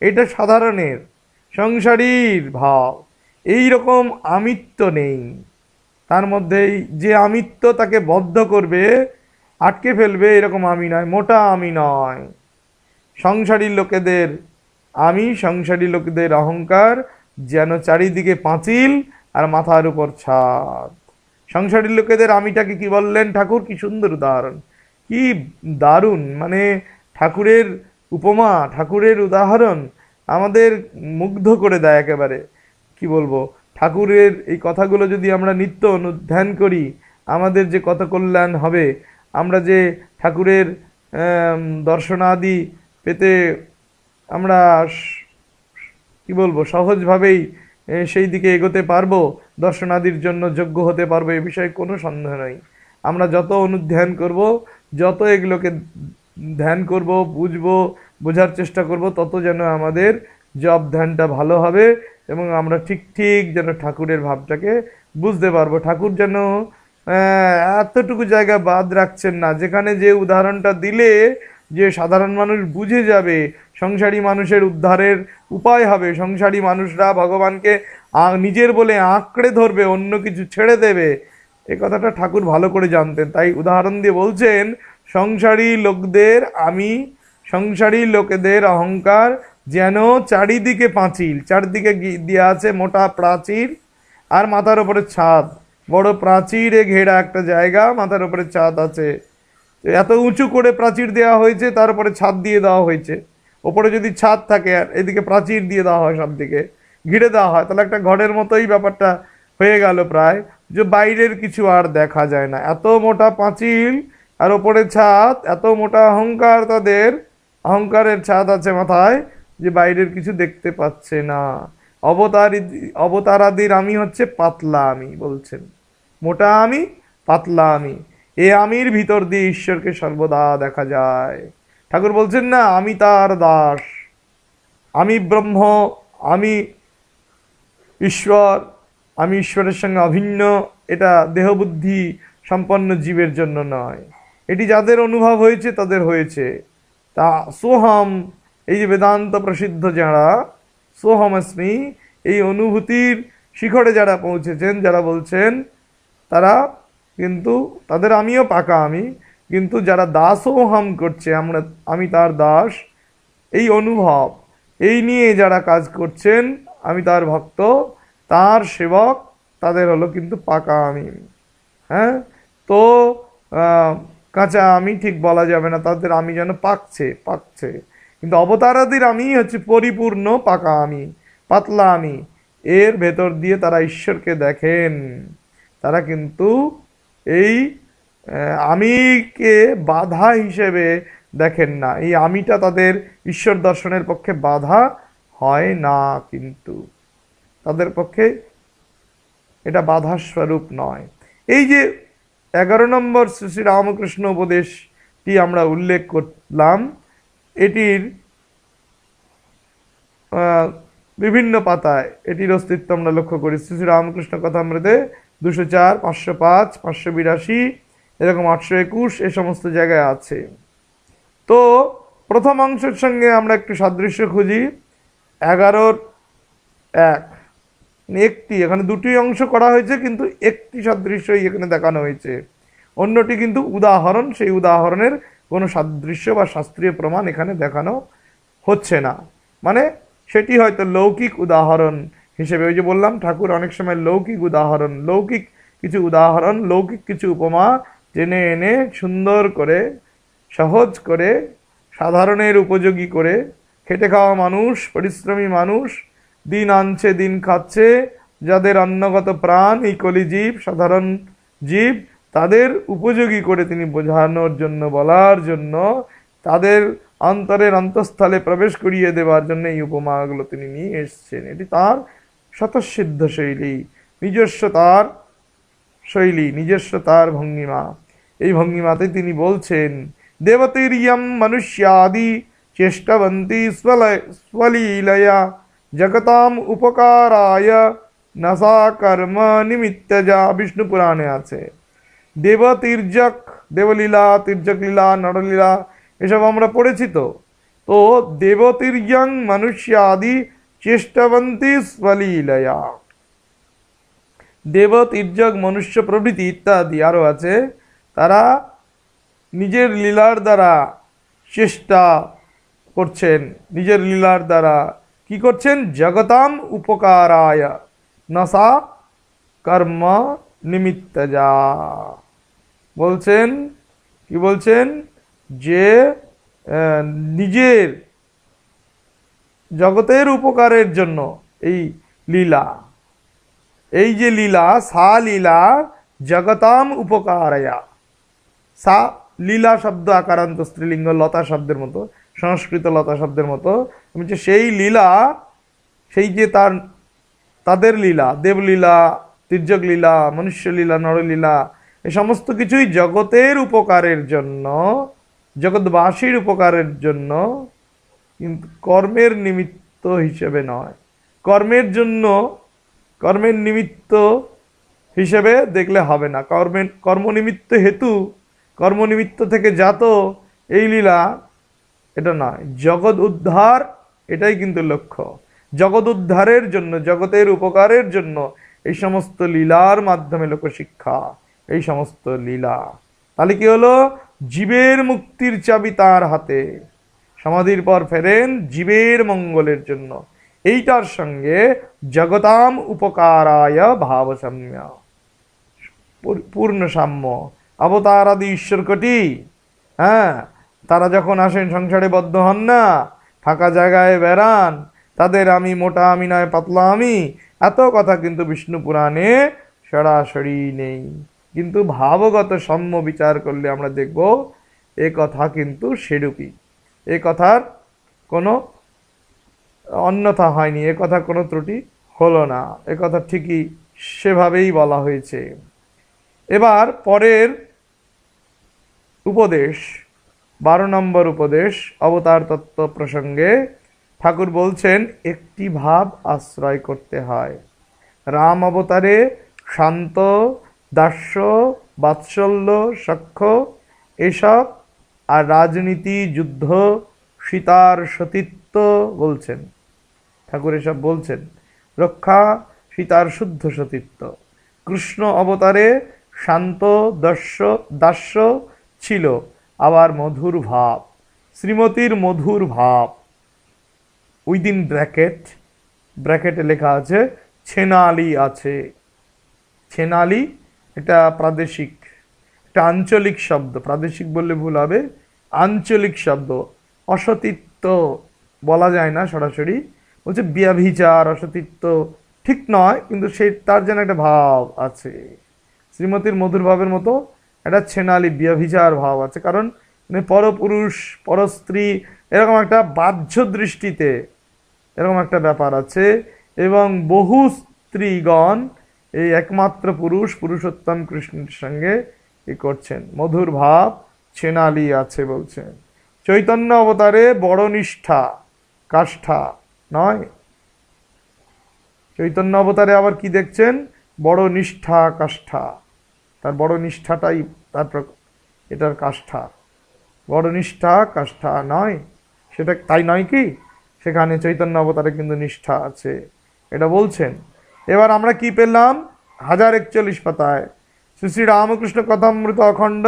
এটা সাধারণের সংসারীর ভাব। এই রকম আমিত্ব নেই তার মধ্যেই, যে আমিত্ব তাকে বদ্ধ করবে, আটকে ফেলবে, এরকম আমি নয়, মোটা আমি নয়। সংসারী লোকেদের আমি, সংসারী লোকেদের অহংকার যেন চারিদিকে পাঁচিল আর মাথার উপর ছাদ। সংসারী লোকেদের আমিটাকে কি বললেন ঠাকুর, কি সুন্দর উদাহরণ, কি দারুণ, মানে ঠাকুরের উপমা, ঠাকুরের উদাহরণ আমাদের মুগ্ধ করে দেয় একেবারে। কি বলবো, ঠাকুরের এই কথাগুলো যদি আমরা নিত্য অনুধ্যান করি, আমাদের যে কত কল্যাণ হবে। আমরা যে ঠাকুরের দর্শনাদি পেতে আমরা কি বলবো সহজভাবেই সেই দিকে এগোতে পারবো, দর্শনাদির জন্য যোগ্য হতে পারবো, এ বিষয়ে কোনো সন্দেহ নেই। আমরা যত অনুধ্যান করব, যত এগুলোকে ধ্যান করব, বুঝবো, বোঝার চেষ্টা করব, তত যেন আমাদের জপ ধ্যানটা ভালো হবে এবং আমরা ঠিক ঠিক যেন ঠাকুরের ভাবটাকে বুঝতে পারবো। ঠাকুর যেন এতটুকু জায়গা বাদ রাখছেন না, যেখানে যে উদাহরণটা দিলে যে সাধারণ মানুষ বুঝে যাবে, সংসারী মানুষের উদ্ধারের উপায় হবে, সংসারী মানুষরা ভগবানকে নিজের বলে আঁকড়ে ধরবে, অন্য কিছু ছেড়ে দেবে, এ কথাটা ঠাকুর ভালো করে জানতেন। তাই উদাহরণ দিয়ে বলছেন, সংসারী লোকদের আমি, সংসারী লোকেদের অহংকার যেন চারিদিকে পাঁচিল, চারদিকে দেওয়া আছে মোটা প্রাচীর, আর মাথার উপরে ছাদ, বড় প্রাচীরে ঘেরা একটা জায়গা, মাথার উপরে ছাদ আছে। এত উঁচু করে প্রাচীর দেওয়া হয়েছে, তারপরে ছাদ দিয়ে দেওয়া হয়েছে। ওপরে যদি ছাদ থাকে আর এদিকে প্রাচীর দিয়ে দেওয়া হয়, সব দিকে ঘিরে দেওয়া হয়, তাহলে একটা ঘরের মতোই ব্যাপারটা হয়ে গেল প্রায়, যে বাইরের কিছু আর দেখা যায় না। এত মোটা পাঁচিল আর ওপরে ছাদ, এত মোটা অহংকার, তাদের অহংকারের ছাদ আছে মাথায়, যে বাইরের কিছু দেখতে পাচ্ছে না। অবতারাদির আমি হচ্ছে পাতলা আমি, বলছেন মোটা আমি, পাতলা আমি। এ আমির ভিতর দিয়ে ঈশ্বরকে সর্বদা দেখা যায়। ঠাকুর বলছেন না, আমি তার দাস, আমি ব্রহ্ম, আমি ঈশ্বর, আমি ঈশ্বরের সঙ্গে অভিন্ন। এটা দেহবুদ্ধি সম্পন্ন জীবের জন্য নয়, এটি যাদের অনুভব হয়েছে তাদের হয়েছে। তা সোহম, এই যে বেদান্ত প্রসিদ্ধ যারা সোহমস্মি, এই অনুভূতির শিখরে যারা পৌঁছেছেন, যারা বলছেন, তারা কিন্তু তাদের আমিও পাকা আমি, কিন্তু যারা দাসোহম করছে, আমি তার দাস, এই অনুভব, এই নিয়ে যারা কাজ করছেন, আমি তার ভক্ত, তার সেবক, তাদের হলো কিন্তু পাকা আমি। হ্যাঁ, তো কাঁচা আমি ঠিক বলা যাবে না, তাদের আমি যেন পাকছে পাকছে। কিন্তু অবতারাদির আমি হচ্ছে পরিপূর্ণ পাকা আমি, পাতলা আমি। এর ভেতর দিয়ে তারা ঈশ্বরকে দেখেন। তারা কিন্তু এই আমিকে বাধা হিসেবে দেখেন না। এই আমিটা তাদের ঈশ্বর দর্শনের পক্ষে বাধা হয় না, কিন্তু তাদের পক্ষে এটা বাধার স্বরূপ নয়। এই যে 11 নম্বর শ্রী রামকৃষ্ণ উপদেশটি আমরা উল্লেখ করলাম, এটির বিভিন্ন পাতায় এটির অস্তিত্ব আমরা লক্ষ্য করি। শ্রী শ্রী রামকৃষ্ণ কথামৃতে 204, 505, 582, এরকম 821 এই সমস্ত জায়গায় আছে। তো প্রথম অংশের সঙ্গে আমরা একটু সাদৃশ্য খুঁজি। 11-1 একটি, এখানে দুটি অংশ করা হয়েছে কিন্তু একটি সাদৃশ্যই এখানে দেখানো হয়েছে, অন্যটি কিন্তু উদাহরণ। সেই উদাহরণের কোনো সাদৃশ্য বা শাস্ত্রীয় প্রমাণ এখানে দেখানো হচ্ছে না, মানে সেটি হয়তো লৌকিক উদাহরণ হিসেবে, ওই যে বললাম ঠাকুর অনেক সময় লৌকিক উদাহরণ, লৌকিক কিছু উদাহরণ, লৌকিক কিছু উপমা টেনে এনে সুন্দর করে, সহজ করে, সাধারণের উপযোগী করে, খেটে খাওয়া মানুষ, পরিশ্রমী মানুষ, দিন আনছে দিন খাচ্ছে, যাদের অন্নগত প্রাণ এই কলিজীব, সাধারণ জীব, তাদের উপযোগী করে তিনি বোঝানোর জন্য, বলার জন্য, তাদের অন্তরের অন্তঃস্থলে প্রবেশ করিয়ে দেওয়ার জন্য এই উপমাগুলো তিনি নিয়ে এসছেন। এটি তার স্বতঃসিদ্ধ শৈলী, নিজস্ব তার শৈলী, নিজস্ব তার ভঙ্গিমা। এই ভঙ্গিমাতে তিনি বলছেন, দেবতীর্যম মনুষ্যাদি চেষ্টবন্তী স্বলীলয়া জগতাম উপকারায় নসা কর্ম নিমিত্তজা। বিষ্ণু পুরাণে আছে দেবতীর্যক, দেবলীলা, তির্যক লীলা, নরলীলা এসব আমরা পড়েছি। তো দেবতীর্যং মনুষ্যাদি চেষ্টবন্তী স্বলীলয়া, দেব, তির্যক, মনুষ্য প্রভৃতি ইত্যাদি আরো আছে, তারা নিজের লীলার দ্বারা চেষ্টা করছেন, নিজের লীলার দ্বারা কি করছেন? জগতাম উপকারায় নসা কর্ম নিমিত্তজা। বলছেন কি বলছেন? যে নিজের জগতের উপকারের জন্য এই লীলা, এই যে লীলা, সা লীলা জগতাম উপকারায়া। সা লীলা শব্দ আকারান্ত স্ত্রীলিঙ্গ, লতা শব্দের মতো, সংস্কৃত লতা শব্দের মতো, সেই লীলা, সেই যে তাদের লীলা, দেবলীলা, তির্যক লীলা, মনুষ্য লীলা, নরলীলা, এই সমস্ত কিছুই জগতের উপকারের জন্য, জগৎবাসীর উপকারের জন্য, কিন্তু কর্মের নিমিত্ত হিসেবে নয়। কর্মের জন্য, কর্মের নিমিত্ত হিসেবে দেখলে হবে না। কর্মনিমিত্ত হেতু, কর্মনিমিত্ত থেকে জাত এই লীলা, এটা নয়। জগৎ উদ্ধার, এটাই কিন্তু লক্ষ্য। জগৎ উদ্ধারের জন্য, জগতের উপকারের জন্য এই সমস্ত লীলার মাধ্যমে লোকশিক্ষা, এই সমস্ত লীলা। তাহলে কি হলো? জীবের মুক্তির চাবি তার হাতে। সমাধির পর ফেরেন জীবের মঙ্গলের জন্য। এইটার সঙ্গে জগতাম উপকারায় ভাবসাম্য, পূর্ণ সাম্য। অবতার আদি ঈশ্বর কোটি, হ্যাঁ, তারা যখন আসেন সংসারে বদ্ধ হন না, ফাঁকা জায়গায় বেড়ান, তাদের আমি মোটা, আমি নয় পাতলা আমি, এত কথা কিন্তু বিষ্ণু পুরাণে সরাসরি নেই। কিন্তু ভাবগত সাম্য বিচার করলে আমরা দেখব এ কথা কিন্তু সেরূপই। এ কথার কোনো অন্যথা হয়নি, এ কথা কোনো ত্রুটি হলো না, এ কথা ঠিকই সেভাবেই বলা হয়েছে। এবার পরের উপদেশ, 12 নম্বর উপদেশ, অবতার তত্ত্ব প্রসঙ্গে ঠাকুর বলছেন একটি ভাব আশ্রয় করতে হয়। রাম অবতারে শান্ত, দাস্য, বাৎসল্য, সখ্য এসব, আর রাজনীতি, যুদ্ধ, সীতার সতীত্ব বলছেন ঠাকুর, এসব বলছেন রক্ষা, সীতার শুদ্ধ সতীত্ব। কৃষ্ণ অবতারে শান্ত, দাস্য ছিল, আবার মধুর ভাব, শ্রীমতীর মধুর ভাব। উইদিন ব্র্যাকেটে লেখা আছে ছেনালি আছে। ছেনালি এটা প্রাদেশিক, একটা আঞ্চলিক শব্দ, প্রাদেশিক বললে ভুল হবে, আঞ্চলিক শব্দ। অসতীত্ব বলা যায় না সরাসরি, বলছে ব্যভিচার, অসতীত্ব ঠিক নয়, কিন্তু সেই তার যেন একটা ভাব আছে। শ্রীমতীর মধুর ভাবের মতো একটা ছেনালি ব্যভিচার ভাব আছে, কারণ পরপুরুষ, পরস্ত্রী, এরকম একটা বাহ্য দৃষ্টিতে এরকম একটা ব্যাপার আছে, এবং বহু স্ত্রীগণ এই একমাত্র পুরুষ, পুরুষোত্তম কৃষ্ণের সঙ্গে করছেন। মধুর ভাব ছেনালি আছে বলছেন। চৈতন্য অবতারে বড় নিষ্ঠা কাষ্ঠা নয়, চৈতন্য অবতারে আবার কি দেখছেন? বড় নিষ্ঠা কাষ্ঠা। তার বড় নিষ্ঠাটাই তার এটার কাষ্ঠা, বড় নিষ্ঠা কাষ্ঠা নয়, সেটা তাই নয় কি? সেখানে চৈতন্য অবতারে কিন্তু নিষ্ঠা আছে, এটা বলছেন। এবার আমরা কি পেলাম? 1041 পাতায় শ্রী শ্রী রামকৃষ্ণ কথামৃত অখণ্ড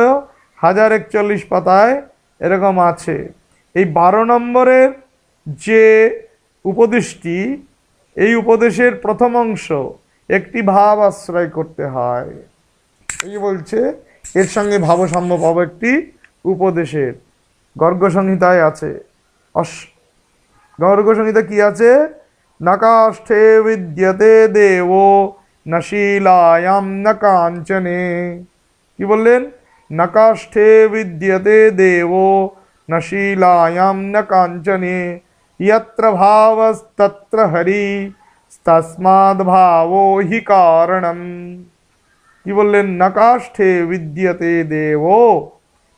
1041 পাতায় এরকম আছে। এই 12 নম্বরের যে উপদেশটি, এই উপদেশের প্রথম অংশ একটি ভাব আশ্রয় করতে হয়। এই বলছে এর সঙ্গে ভাবসাম্য পাব একটি উপদেশের। গর্গ সংহিতায় আছে, গর্গ সংহিতা কি আছে? নকাষ্ঠে বিদ্যতে দেবো ন শিলায়াম ন কাঞ্চনে। কি বললেন? নকাষ্ঠে বিদ্যতে দেবো ন শিলায়াম ন কাঞ্চনে यत्र भावस्तत्र हरि तस्माद् भावो हि कारणम। কি বললেন? নকাষ্ঠে বিদ্যতে দেবো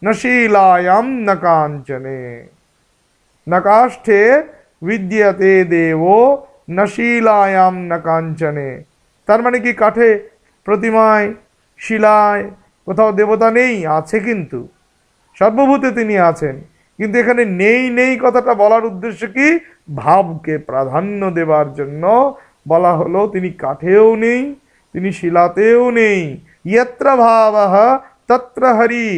ন শিলায়াম ন কাঞ্চনে। নকাষ্ঠে বিদ্যতে দেবো ন শিলায়াম ন কাঞ্চনে। তার মানে কি কাঠে, প্রতিমায়, শিলায় কোথাও দেবতা নেই? আছে, কিন্তু সর্বভূতে তিনি আছেন। কিন্তু এখানে নেই নেই কথাটা বলার উদ্দেশ্য কি? ভাবকে প্রাধান্য দেবার জন্য বলা হলো তিনি কাঠেও নেই, তিনি শিলাতেও নেই। यत्र भावः तत्र हरि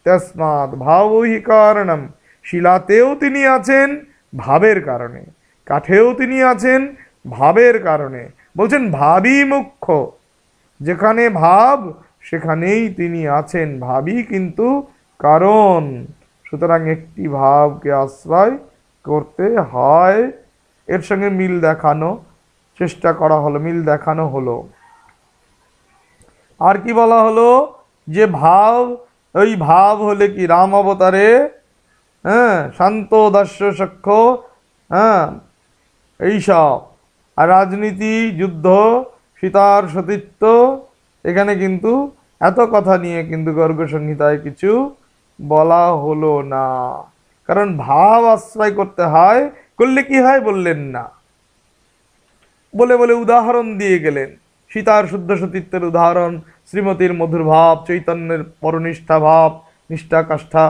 तस्मात् भावो हि कारणम। শিলাতেও তিনি আছেন ভাবের কারণে, কাঠেও তিনি আছেন ভাবের কারণে। বলছেন ভাবই মুখ্য, যেখানে ভাব সেখানেই তিনি আছেন, ভাবই কিন্তু কারণ। সুতরাং একটি ভাবকে আশ্রয় করতে হয়। এর সঙ্গে মিল দেখানো চেষ্টা করা হলো, মিল দেখানো হলো। আর কি বলা হলো? যে ভাব, ওই ভাব হলে কি রাম অবতারে শান্ত দাস্য সখ্য, এইসব। আর রাজনীতি, যুদ্ধ, সীতার সতীত্ব, এখানে কিন্তু এত কথা নিয়ে কিন্তু গর্গ সংহিতায় কিছু বলা হলো না। কারণ ভাব আশ্রয় করতে হয়, করলে কি হয় বললেন না, বলে বলে উদাহরণ দিয়ে গেলেন। সীতার শুদ্ধ সতীত্বের উদাহরণ, শ্রীমতীর মধুর ভাব, চৈতন্যের পরনিষ্ঠা ভাব, নিষ্ঠা কাষ্ঠা।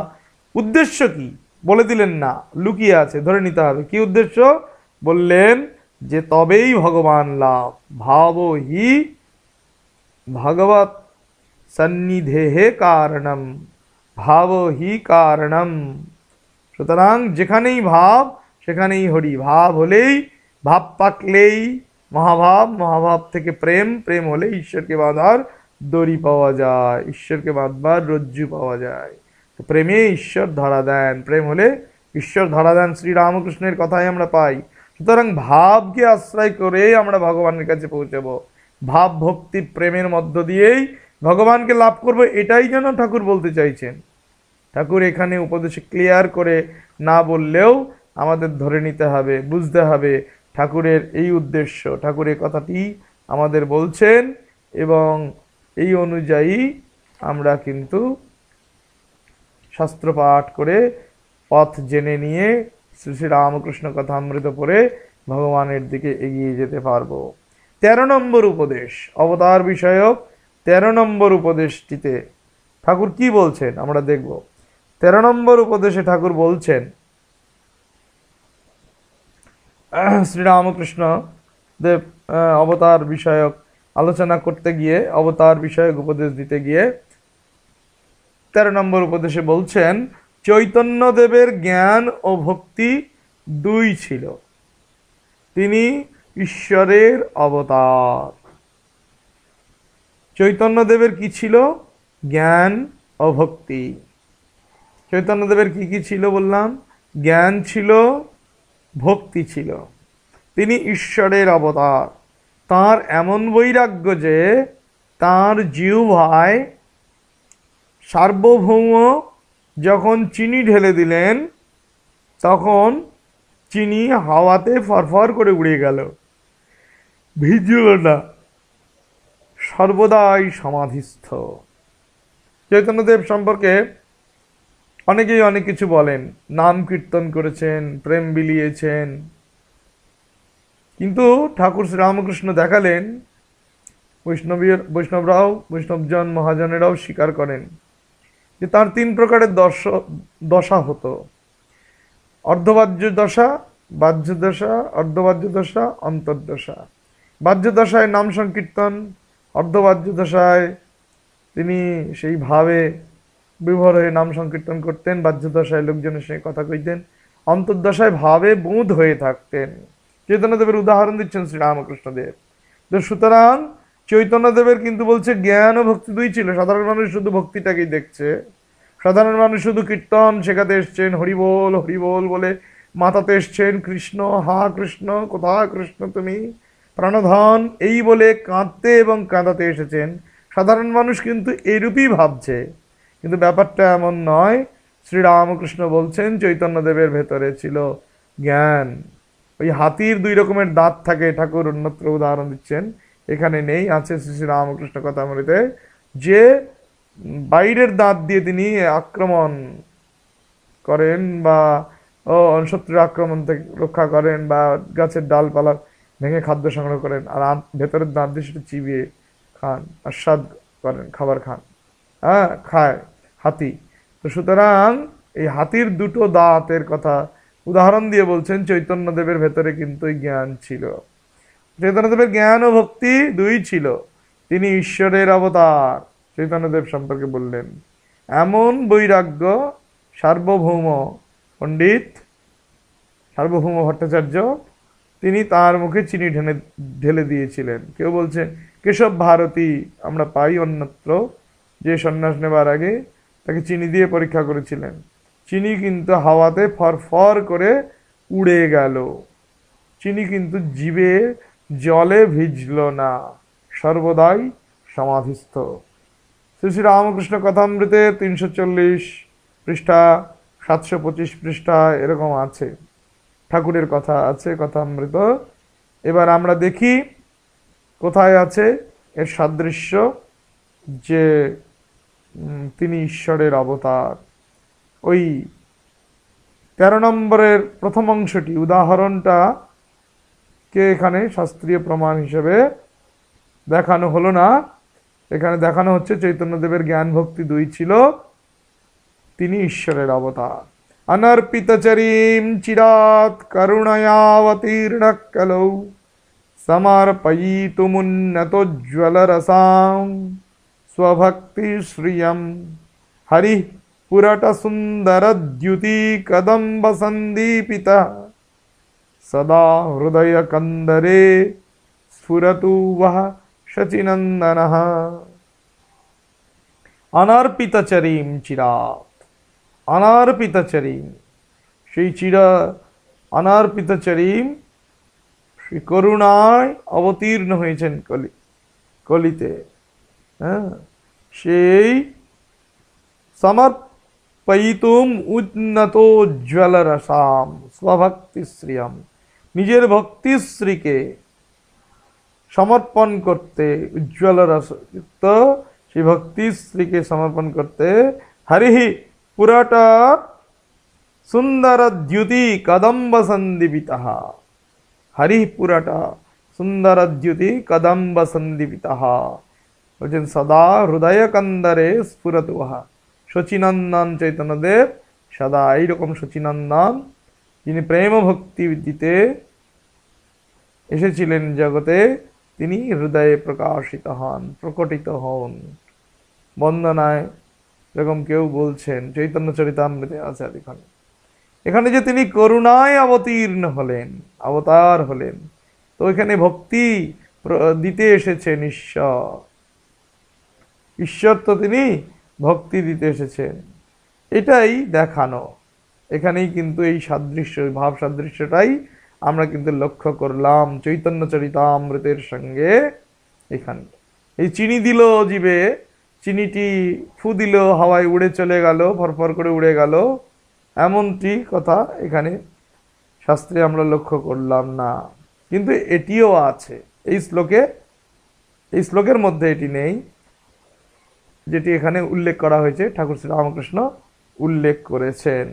উদ্দেশ্য কি বলে দিলেন না, লুকিয়ে আছে, ধরে নিতে হবে। কি উদ্দেশ্য? বললেন যে তবেই ভগবান লাভ। ভাব হি ভগবত সন্নিধেহে কারণম, ভাব হি কারণম। সুতরাং যেখানেই ভাব সেখানেই হরি। ভাব হলেই, ভাব পাকলেই মহাভাব, মহাভাব থেকে প্রেম, প্রেম হলে ঈশ্বরকে বাঁধার দড়ি পাওয়া যায়, ঈশ্বরকে বাঁধবার রজ্জু পাওয়া যায়। তো প্রেমে ঈশ্বর ধরা দেন, প্রেম হলে ঈশ্বর ধরা দেন, শ্রী রামকৃষ্ণের কথাই আমরা পাই। সুতরাং ভাবকে আশ্রয় করে আমরা ভগবানের কাছে পৌঁছাবো। ভাব ভক্তি প্রেমের মধ্য দিয়েই ভগবানকে লাভ করব, এটাই যেন ঠাকুর বলতে চাইছেন। ঠাকুর এখানে উপদেশে ক্লিয়ার করে না বললেও আমাদের ধরে নিতে হবে, বুঝতে হবে ঠাকুরের এই উদ্দেশ্য। ঠাকুর এই কথাটি আমাদের বলছেন এবং এই অনুযায়ী আমরা কিন্তু শাস্ত্র পাঠ করে পথ জেনে নিয়ে শ্রী শ্রী রামকৃষ্ণ কথামৃত পড়ে ভগবানের দিকে এগিয়ে যেতে পারবো। 13 নম্বর উপদেশ, অবতার বিষয়ক 13 নম্বর উপদেশটিতে ঠাকুর কি বলছেন আমরা দেখব। 13 নম্বর উপদেশে ঠাকুর বলছেন, শ্রীরামকৃষ্ণ দেব অবতার বিষয়ক আলোচনা করতে গিয়ে, অবতার বিষয়ক উপদেশ দিতে গিয়ে 13 নম্বর উপদেশে বলছেন, চৈতন্য দেবের জ্ঞান ও ভক্তি দুই ছিল, তিনি ঈশ্বরের অবতার। চৈতন্য দেবের কি ছিল? জ্ঞান ও ভক্তি। চৈতন্য দেবের কি কি ছিল বললাম? জ্ঞান ছিল, ভক্তি ছিল। তিনি ঈশ্বরের অবতার। তার এমন বৈরাগ্য যে তার জিহ্বায় সার্বভৌম যখন চিনি ঢেলে দিলেন তখন চিনি হাওয়াতে ফরফর করে উড়ে গেল, ভিজল না, সর্বদাই সমাধিস্থ। চৈতন্যদেব সম্পর্কে অনেকেই অনেক কিছু বলেন, নাম কীর্তন করেছেন, প্রেম বিলিয়েছেন, কিন্তু ঠাকুর শ্রীরামকৃষ্ণ দেখালেন, বৈষ্ণবরাও, বৈষ্ণবজন মহাজনেরাও স্বীকার করেন যে তার তিন প্রকারের দশা হতো: অর্ধবাহ্য দশা, বাহ্য দশা, অর্ধবাহ্য দশা, অন্তর্দশা। বাহ্য দশায় নাম সংকীর্তন, অর্ধবাহ্য দশায় তিনি সেই ভাবে বিভোর হয়ে নাম সংকীর্তন করতেন, বাহ্য দশায় লোকজনের সঙ্গে কথা কইতেন, অন্তর্দশায় ভাবে বুঁদ হয়ে থাকতেন। চৈতন্যদেবের উদাহরণ দিচ্ছেন শ্রীরামকৃষ্ণদেব। তো সুতরাং চৈতন্যদেবের কিন্তু বলছে জ্ঞান ও ভক্তি দুই ছিল। সাধারণ মানুষ শুধু ভক্তিটাকেই দেখছে, সাধারণ মানুষ শুধু কীর্তন শেখাতে এসছেন, হরিবোল হরিবোল বলে মাতাতে এসছেন, কৃষ্ণ হা কৃষ্ণ, কোথায় কৃষ্ণ তুমি প্রাণধন, এই বলে কাঁদতে এবং কাঁদাতে এসেছেন। সাধারণ মানুষ কিন্তু এরূপই ভাবছে, কিন্তু ব্যাপারটা এমন নয়। শ্রীরামকৃষ্ণ বলছেন চৈতন্যদেবের ভেতরে ছিল জ্ঞান। ওই হাতির দুই রকমের দাঁত থাকে, ঠাকুর অন্যত্র উদাহরণ দিচ্ছেন, এখানে নেই, আছে শ্রী শ্রী রামকৃষ্ণ কথামৃতে, যে বাইরের দাঁত দিয়ে তিনি আক্রমণ করেন বা শত্রুর আক্রমণ থেকে রক্ষা করেন, বা গাছের ডালপালা ভেঙে খাদ্য সংগ্রহ করেন, আর ভেতরের দাঁত দিয়ে সেটা চিবিয়ে খান, আস্বাদ করেন, খাবার খান, হ্যাঁ খায় হাতি। তো সুতরাং এই হাতির দুটো দাঁতের কথা উদাহরণ দিয়ে বলছেন চৈতন্যদেবের ভেতরে কিন্তু জ্ঞান ছিল। চৈতন্যদেবের জ্ঞান ও ভক্তি দুই ছিল। তিনি ঈশ্বরের অবতার চৈতন্যদেব সম্পর্কে বললেন। এমন বৈরাগ্য সার্বভৌম পণ্ডিত, সার্বভৌম ভট্টাচার্য, তিনি তার মুখে চিনি ঢেলে দিয়েছিলেন। কেউ বলছে কেশব ভারতী আমরা পাই অন্যত্র, যে সন্ন্যাস নেবার আগে তাকে চিনি দিয়ে পরীক্ষা করেছিলেন, চিনি কিন্তু হাওয়াতে ফরফর করে উড়ে গেল, চিনি কিন্তু জীবে জলে ভিজল না, সর্বদাই সমাধিস্থ। শ্রী শ্রী রামকৃষ্ণ কথামৃতে 340 পৃষ্ঠা, 725 পৃষ্ঠা এরকম আছে, ঠাকুরের কথা আছে কথামৃত। এবার আমরা দেখি কোথায় আছে এর সাদৃশ্য, যে তিনি ঈশ্বরের অবতার। ওই 13 নম্বরের প্রথম অংশটি, উদাহরণটা কে এখানে শাস্ত্রীয় প্রমাণ হিসেবে দেখানো হলো না, এখানে দেখানো হচ্ছে চৈতন্যদেবের জ্ঞান ভক্তি দুই ছিল, তিনি ঈশ্বরের অবতার। অনর্পিতচরীম চিরাত করুণয়াবতীর্ণ কলৌ সমর্পয়িতুমুন্নতোজ্জ্বলরসাং स्वभक्ति श्रियं हरि पुरट सुंदर द्युति कदम्ब संदीपिता सदा हृदय कंदरे स्फुरतु वह शचिनंदनः। अनर्पितचरीम चिरात, अनर्पितचरीम সেই চিরা অনর্পিতচরীম শ্রী করুণায় অবতীর্ণ হয়েছেন কলিতে, হ্যাঁ, সেই সমর্পয়িতুম উন্নতোজ্জ্বল রসাম স্বভক্তি শ্রিয়ম, নিজের ভক্তিশ্রীকে সমর্পণ করতে, উজ্জ্বল রসযুক্ত সেই ভক্তিশ্রীকে সমর্পণ করতে, হরিহি পুরাটা সুন্দর দ্যুতি কদম্ব সন্দীপিতঃ, হরি পুরাটা সুন্দর দ্যুতি কদম্ব সন্দীপিতঃ, বলছেন সদা হৃদয় কন্দরে স্ফুরত ওহা। শচীনন্দন চৈতন্যদেব সদা এইরকম শচীনন্দন, যিনি প্রেম ভক্তি দিতে এসেছিলেন জগতে, তিনি হৃদয়ে প্রকাশিত হন, প্রকটিত হন। বন্দনায় এরকম কেউ বলছেন, চৈতন্য চরিতামৃতে আছে এখানে, এখানে যে তিনি করুণায় অবতীর্ণ হলেন, অবতার হলেন, তো এখানে ভক্তি দিতে এসেছেন ঈশ্বর, ঈশ্বর তো তিনি ভক্তি দিতে এসেছেন, এটাই দেখানো। এখানেই কিন্তু এই সাদৃশ্য, ভাব সাদৃশ্যটাই আমরা কিন্তু লক্ষ্য করলাম চৈতন্য চরিতামৃতের সঙ্গে। এখানে এই চিনি দিল জিবে, চিনিটি ফু দিল, হাওয়ায় উড়ে চলে গেল, ফরফর করে উড়ে গেল, এমনটি কথা এখানে শাস্ত্রে আমরা লক্ষ্য করলাম না। কিন্তু এটিও আছে এই শ্লোকে, এই শ্লোকের মধ্যে এটি নেই যেটি এখানে উল্লেখ করা হয়েছে ঠাকুর শ্রী রামকৃষ্ণ উল্লেখ করেছেন।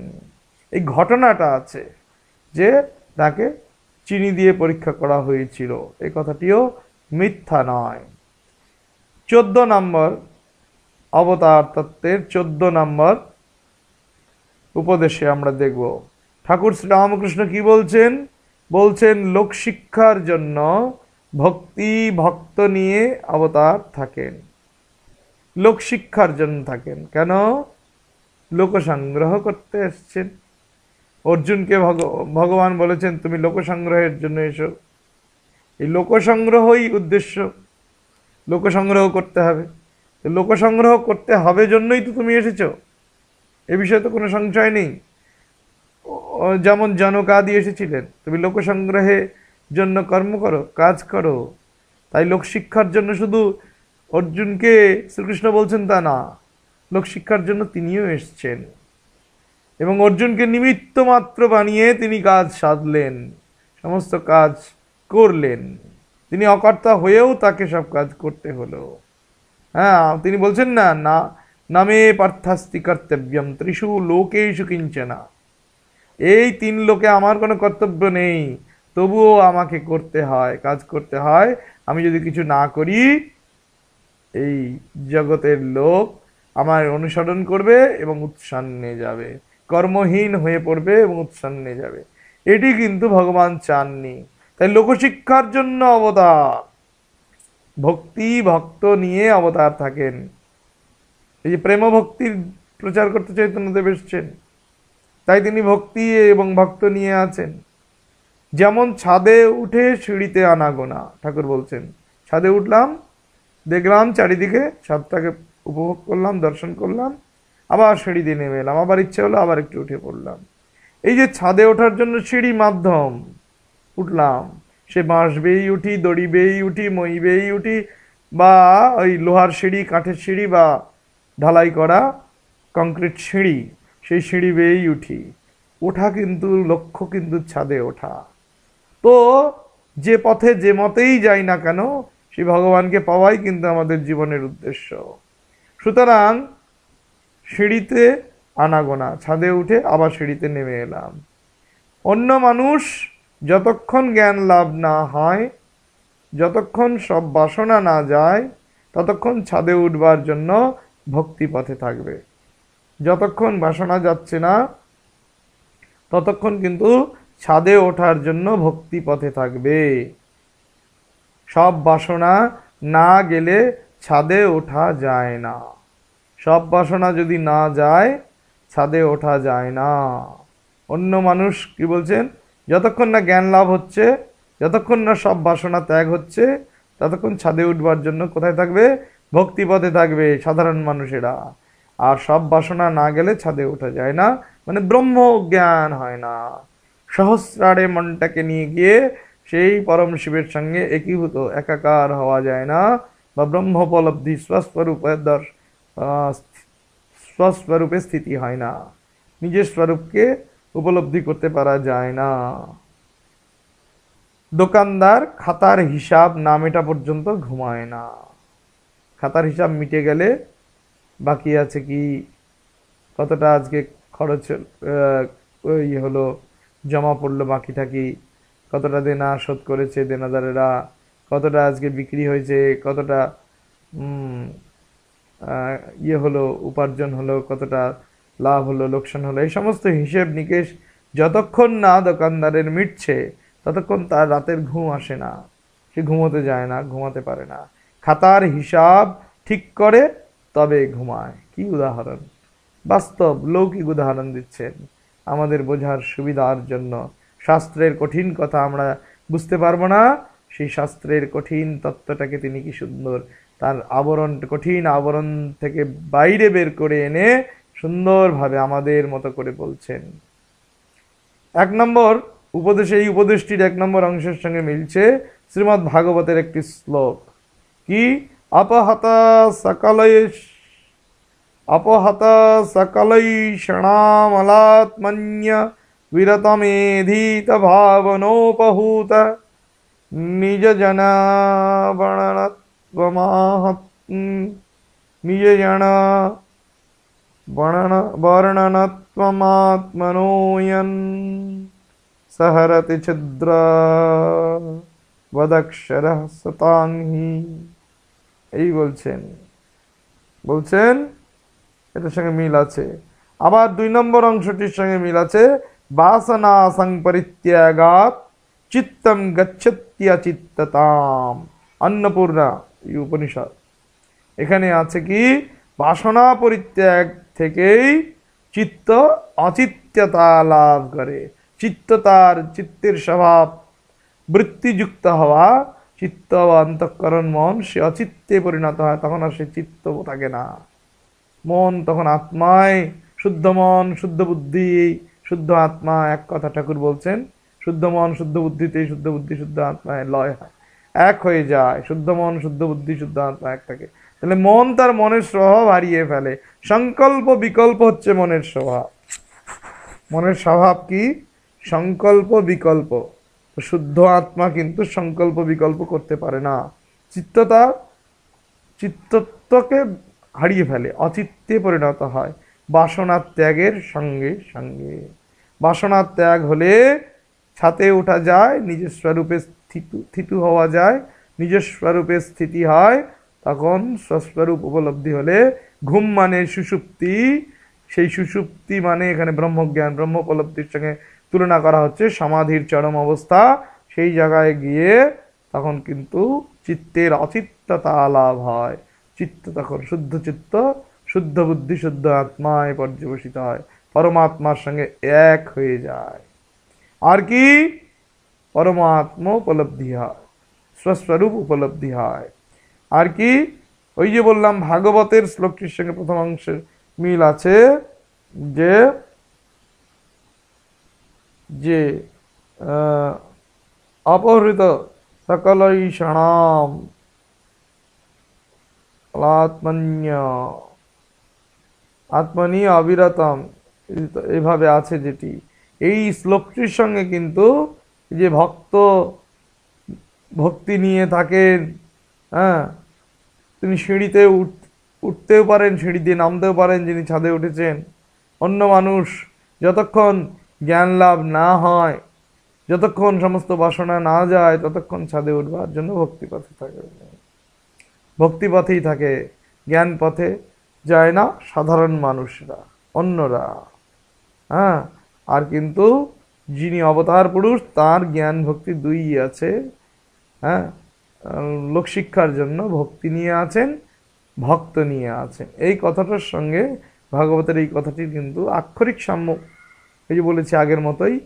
এই ঘটনাটা আছে যে তাকে চিনি দিয়ে পরীক্ষা করা হয়েছিল, এই কথাটিও মিথ্যা নয়। 14 নম্বর অবতার তত্ত্বের 14 নম্বর উপদেশে আমরা দেখব ঠাকুর শ্রী রামকৃষ্ণ কি বলছেন। বলছেন লোকশিক্ষার জন্য ভক্তি ভক্ত নিয়ে অবতার থাকেন। লোকশিক্ষার জন্য থাকেন কেন? লোকসংগ্রহ করতে এসছেন। অর্জুনকে ভগবান বলেছেন তুমি লোকসংগ্রহের জন্য এসো। এই লোকসংগ্রহই উদ্দেশ্য, লোকসংগ্রহ করতে হবে। লোকসংগ্রহ করতে হবে জন্যই তো তুমি এসেছো, এ বিষয়ে তো কোনো সংশয় নেই। যেমন জনকাদি এসেছিলেন, তুমি লোকসংগ্রহে জন্য কর্ম করো, কাজ করো। তাই লোকশিক্ষার জন্য শুধু অর্জুনকে শ্রীকৃষ্ণ বলছেন তা না, লোকশিক্ষার জন্য তিনিও এসছেন এবং অর্জুনকে নিমিত্ত মাত্র বানিয়ে তিনি কাজ সাধলেন, সমস্ত কাজ করলেন। তিনি অকর্তা হয়েও তাকে সব কাজ করতে হলো। হ্যাঁ, তিনি বলছেন না না নামে পার্থাস্তি কর্তব্যম ত্রিষু লোকেষু কিঞ্চনা। এই 3 লোকে আমার কোনো কর্তব্য নেই, তবুও আমাকে করতে হয়, কাজ করতে হয়। আমি যদি কিছু না করি এই জগতের লোক আমার অনুসরণ করবে এবং উৎসন্নে যাবে, কর্মহীন হয়ে পড়বে এবং উৎসন্নে যাবে। এটি কিন্তু ভগবান চাননি। তাই লোকশিক্ষার জন্য অবতার, ভক্তি ভক্ত নিয়ে অবতার থাকেন। এই যে প্রেম ভক্তির প্রচার করতে চৈতন্যদেব এসেছেন, তাই তিনি ভক্তি এবং ভক্ত নিয়ে আছেন। যেমন ছাদে উঠে সিঁড়িতে আনাগোনা, ঠাকুর বলছেন ছাদে উঠলাম, দেখলাম চারিদিকে, ছাদটাকে উপভোগ করলাম, দর্শন করলাম, আবার সিঁড়ি দিয়ে নেমে এলাম, আবার ইচ্ছে হলো আবার একটু উঠে পড়লাম। এই যে ছাদে ওঠার জন্য সিঁড়ি মাধ্যম, উঠলাম, সে বাঁশ বেয়েই উঠি, দড়ি বেয়েই উঠি, মই বেয়েই উঠি, বা ওই লোহার সিঁড়ি, কাঠের সিঁড়ি, বা ঢালাই করা কংক্রিট সিঁড়ি, সেই সিঁড়ি বেয়েই উঠি। ওঠা কিন্তু লক্ষ্য কিন্তু ছাদে ওঠা। তো যে পথে যে মতেই যাই না কেন, সেই ভগবানকে পাওয়াই কিন্তু আমাদের জীবনের উদ্দেশ্য। সুতরাং সিঁড়িতে আনাগোনা, ছাদে উঠে আবার সিঁড়িতে নেমে এলাম। অন্য মানুষ যতক্ষণ জ্ঞান লাভ না হয়, যতক্ষণ সব বাসনা না যায়, ততক্ষণ ছাদে উঠবার জন্য ভক্তি পথে থাকবে। যতক্ষণ বাসনা যাচ্ছে না, ততক্ষণ কিন্তু ছাদে ওঠার জন্য ভক্তি পথে থাকবে। সব বাসনা না গেলে ছাদে ওঠা যায় না। সব বাসনা যদি না যায়, ছাদে ওঠা যায় না। অন্য মানুষ কি বলছেন, যতক্ষণ না জ্ঞান লাভ হচ্ছে, যতক্ষণ না সব বাসনা ত্যাগ হচ্ছে, ততক্ষণ ছাদে উঠবার জন্য কোথায় থাকবে? ভক্তিপথে থাকবে সাধারণ মানুষেরা। আর সব বাসনা না গেলে ছাদে ওঠা যায় না, মানে ব্রহ্ম জ্ঞান হয় না। সহস্রারে মনটাকে নিয়ে গিয়ে সেই পরম শিবের সঙ্গে একীভূত, একাকার হওয়া যায় না, বা ব্রহ্ম উপলব্ধি স্বস্বরূপে স্থিতি হয় না, নিজের স্বরূপকে উপলব্ধি করতে পারা যায় না। দোকানদার খাতার হিসাব না মেটা পর্যন্ত ঘুমায় না। খাতার হিসাব মিটে গেলে বাকি আছে কি, কতটা আজকে খরচ ওই হলো, জমা পড়লো বাকি থাকি, কতটা দেনা শোধ করেছে দেনাদারেরা, কতটা আজকে বিক্রি হয়েছে, কতটা ইয়ে হলো, উপার্জন হলো, কতটা লাভ হলো, লোকসান হলো, এই সমস্ত হিসেব নিকেশ যতক্ষণ না দোকানদারের মিটছে, ততক্ষণ তার রাতের ঘুম আসে না, সে ঘুমোতে যায় না, ঘুমাতে পারে না। খাতার হিসাব ঠিক করে তবে ঘুমায়। কি উদাহরণ, বাস্তব লৌকিক উদাহরণ দিচ্ছেন আমাদের বোঝার সুবিধার জন্য। শাস্ত্রের কঠিন কথা আমরা বুঝতে পারবো না, সেই শাস্ত্রের কঠিন তত্ত্বটাকে তিনি কি সুন্দর তার আবরণ, কঠিন আবরণ থেকে বাইরে বের করে এনে সুন্দরভাবে আমাদের মতো করে বলছেন। 1 নম্বর উপদেশে, এই উপদেশটির 1 নম্বর অংশের সঙ্গে মিলছে শ্রীমদ্ ভাগবতের একটি শ্লোক। কি? अपहता सकलैषणामलात्मन्य विरतमेधीत भावनोपहूत निजजनावणत्वमाह निजजन বর্ণনত্বমাত্মনো ইয়ন সহরতি ছিদ্র বদক্ষরঃ সতাংহি। এই বলছেন এটার সঙ্গে মিল আছে। আবার 2 নম্বর অংশটির সঙ্গে মিল আছে, বাসনা সংপরিত্যাগাৎ চিত্তম গচ্ছত্যচিত্ততাম। অন্নপূর্ণা এই উপনিষদ। এখানে আছে কি, বাসনা পরিত্যাগ থেকেই চিত্ত অচিত্যতা লাভ করে। চিত্তের স্বভাব বৃত্তিযুক্ত হওয়া, চিত্ত বা অন্তঃকরণ মন সে অচিত্তে পরিণত হয়, তখন আর সে চিত্ত থাকে না। মন তখন আত্মায়, শুদ্ধ মন শুদ্ধ বুদ্ধি শুদ্ধ আত্মা এক কথা ঠাকুর বলছেন। শুদ্ধ মন শুদ্ধ বুদ্ধিতেই শুদ্ধ বুদ্ধি শুদ্ধ আত্মায় লয় হয়, এক হয়ে যায়। শুদ্ধ মন শুদ্ধ বুদ্ধি শুদ্ধ আত্মা এক থাকে। তাহলে মন তার মনের স্বভাব হারিয়ে ফেলে। সংকল্প বিকল্প হচ্ছে মনের স্বভাব। মনের স্বভাব কি? সংকল্প বিকল্প। শুদ্ধ আত্মা কিন্তু সংকল্প বিকল্প করতে পারে না। চিত্তত্বকে হারিয়ে ফেলে, অচিত্তে পরিণত হয় বাসনা ত্যাগের সঙ্গে সঙ্গে। বাসনা ত্যাগ হলে ছাতে ওঠা যায়, নিজের স্বরূপে স্থিতু হওয়া যায়, নিজের স্বরূপে স্থিতি হয়। তখন স্বস্বরূপ উপলব্ধি হলে ঘুম মানে সুষুপ্তি, সেই সুষুপ্তি মানে এখানে ব্রহ্মজ্ঞান, ব্রহ্ম উপলব্ধির সঙ্গে তুলনা করা হচ্ছে সমাধির চরম অবস্থা। সেই জায়গায় গিয়ে তখন কিন্তু চিত্তের অচিত্ততা লাভ হয়। চিত্ত তখন শুদ্ধ চিত্ত, শুদ্ধ বুদ্ধি, শুদ্ধ আত্মায় পর্যবসিত হয়, পরমাত্মার সঙ্গে এক হয়ে যায়। আর কি? পরমাত্মা উপলব্ধি হয়, স্বস্বরূপ উপলব্ধি হয়। আর কি? ওই যে বললাম ভাগবতের শ্লোকটির সঙ্গে প্রথম অংশের মিল আছে, যে যে অপহৃত সকলৈষণাম আত্মনি অবিরতম, এইভাবে আছে যেটি। এই শ্লোকটির সঙ্গে কিন্তু যে ভক্তি নিয়ে থাকেন, হ্যাঁ, তিনি সিঁড়িতে উঠতেও পারেন, সিঁড়ি দিয়ে নামতেও পারেন যিনি ছাদে উঠেছেন। অন্য মানুষ যতক্ষণ জ্ঞান লাভ না হয়, যতক্ষণ সমস্ত বাসনা না যায়, ততক্ষণ ছাদে উঠবার জন্য ভক্তিপথে থাকে, ভক্তিপথেই থাকে। জ্ঞান পথে যায় না সাধারণ মানুষরা, অন্যরা। হ্যাঁ, আর কিন্তু যিনি অবতার পুরুষ তার জ্ঞান ভক্তি দুই আছে। হ্যাঁ, লোকশিক্ষার জন্য ভক্তি নিয়ে আছেন, ভক্ত নিয়ে আছেন। এই কথাটার সঙ্গে ভাগবতের এই কথাটির কিন্তু আক্ষরিক সাম্য, এই যে বলেছি আগের মতোই,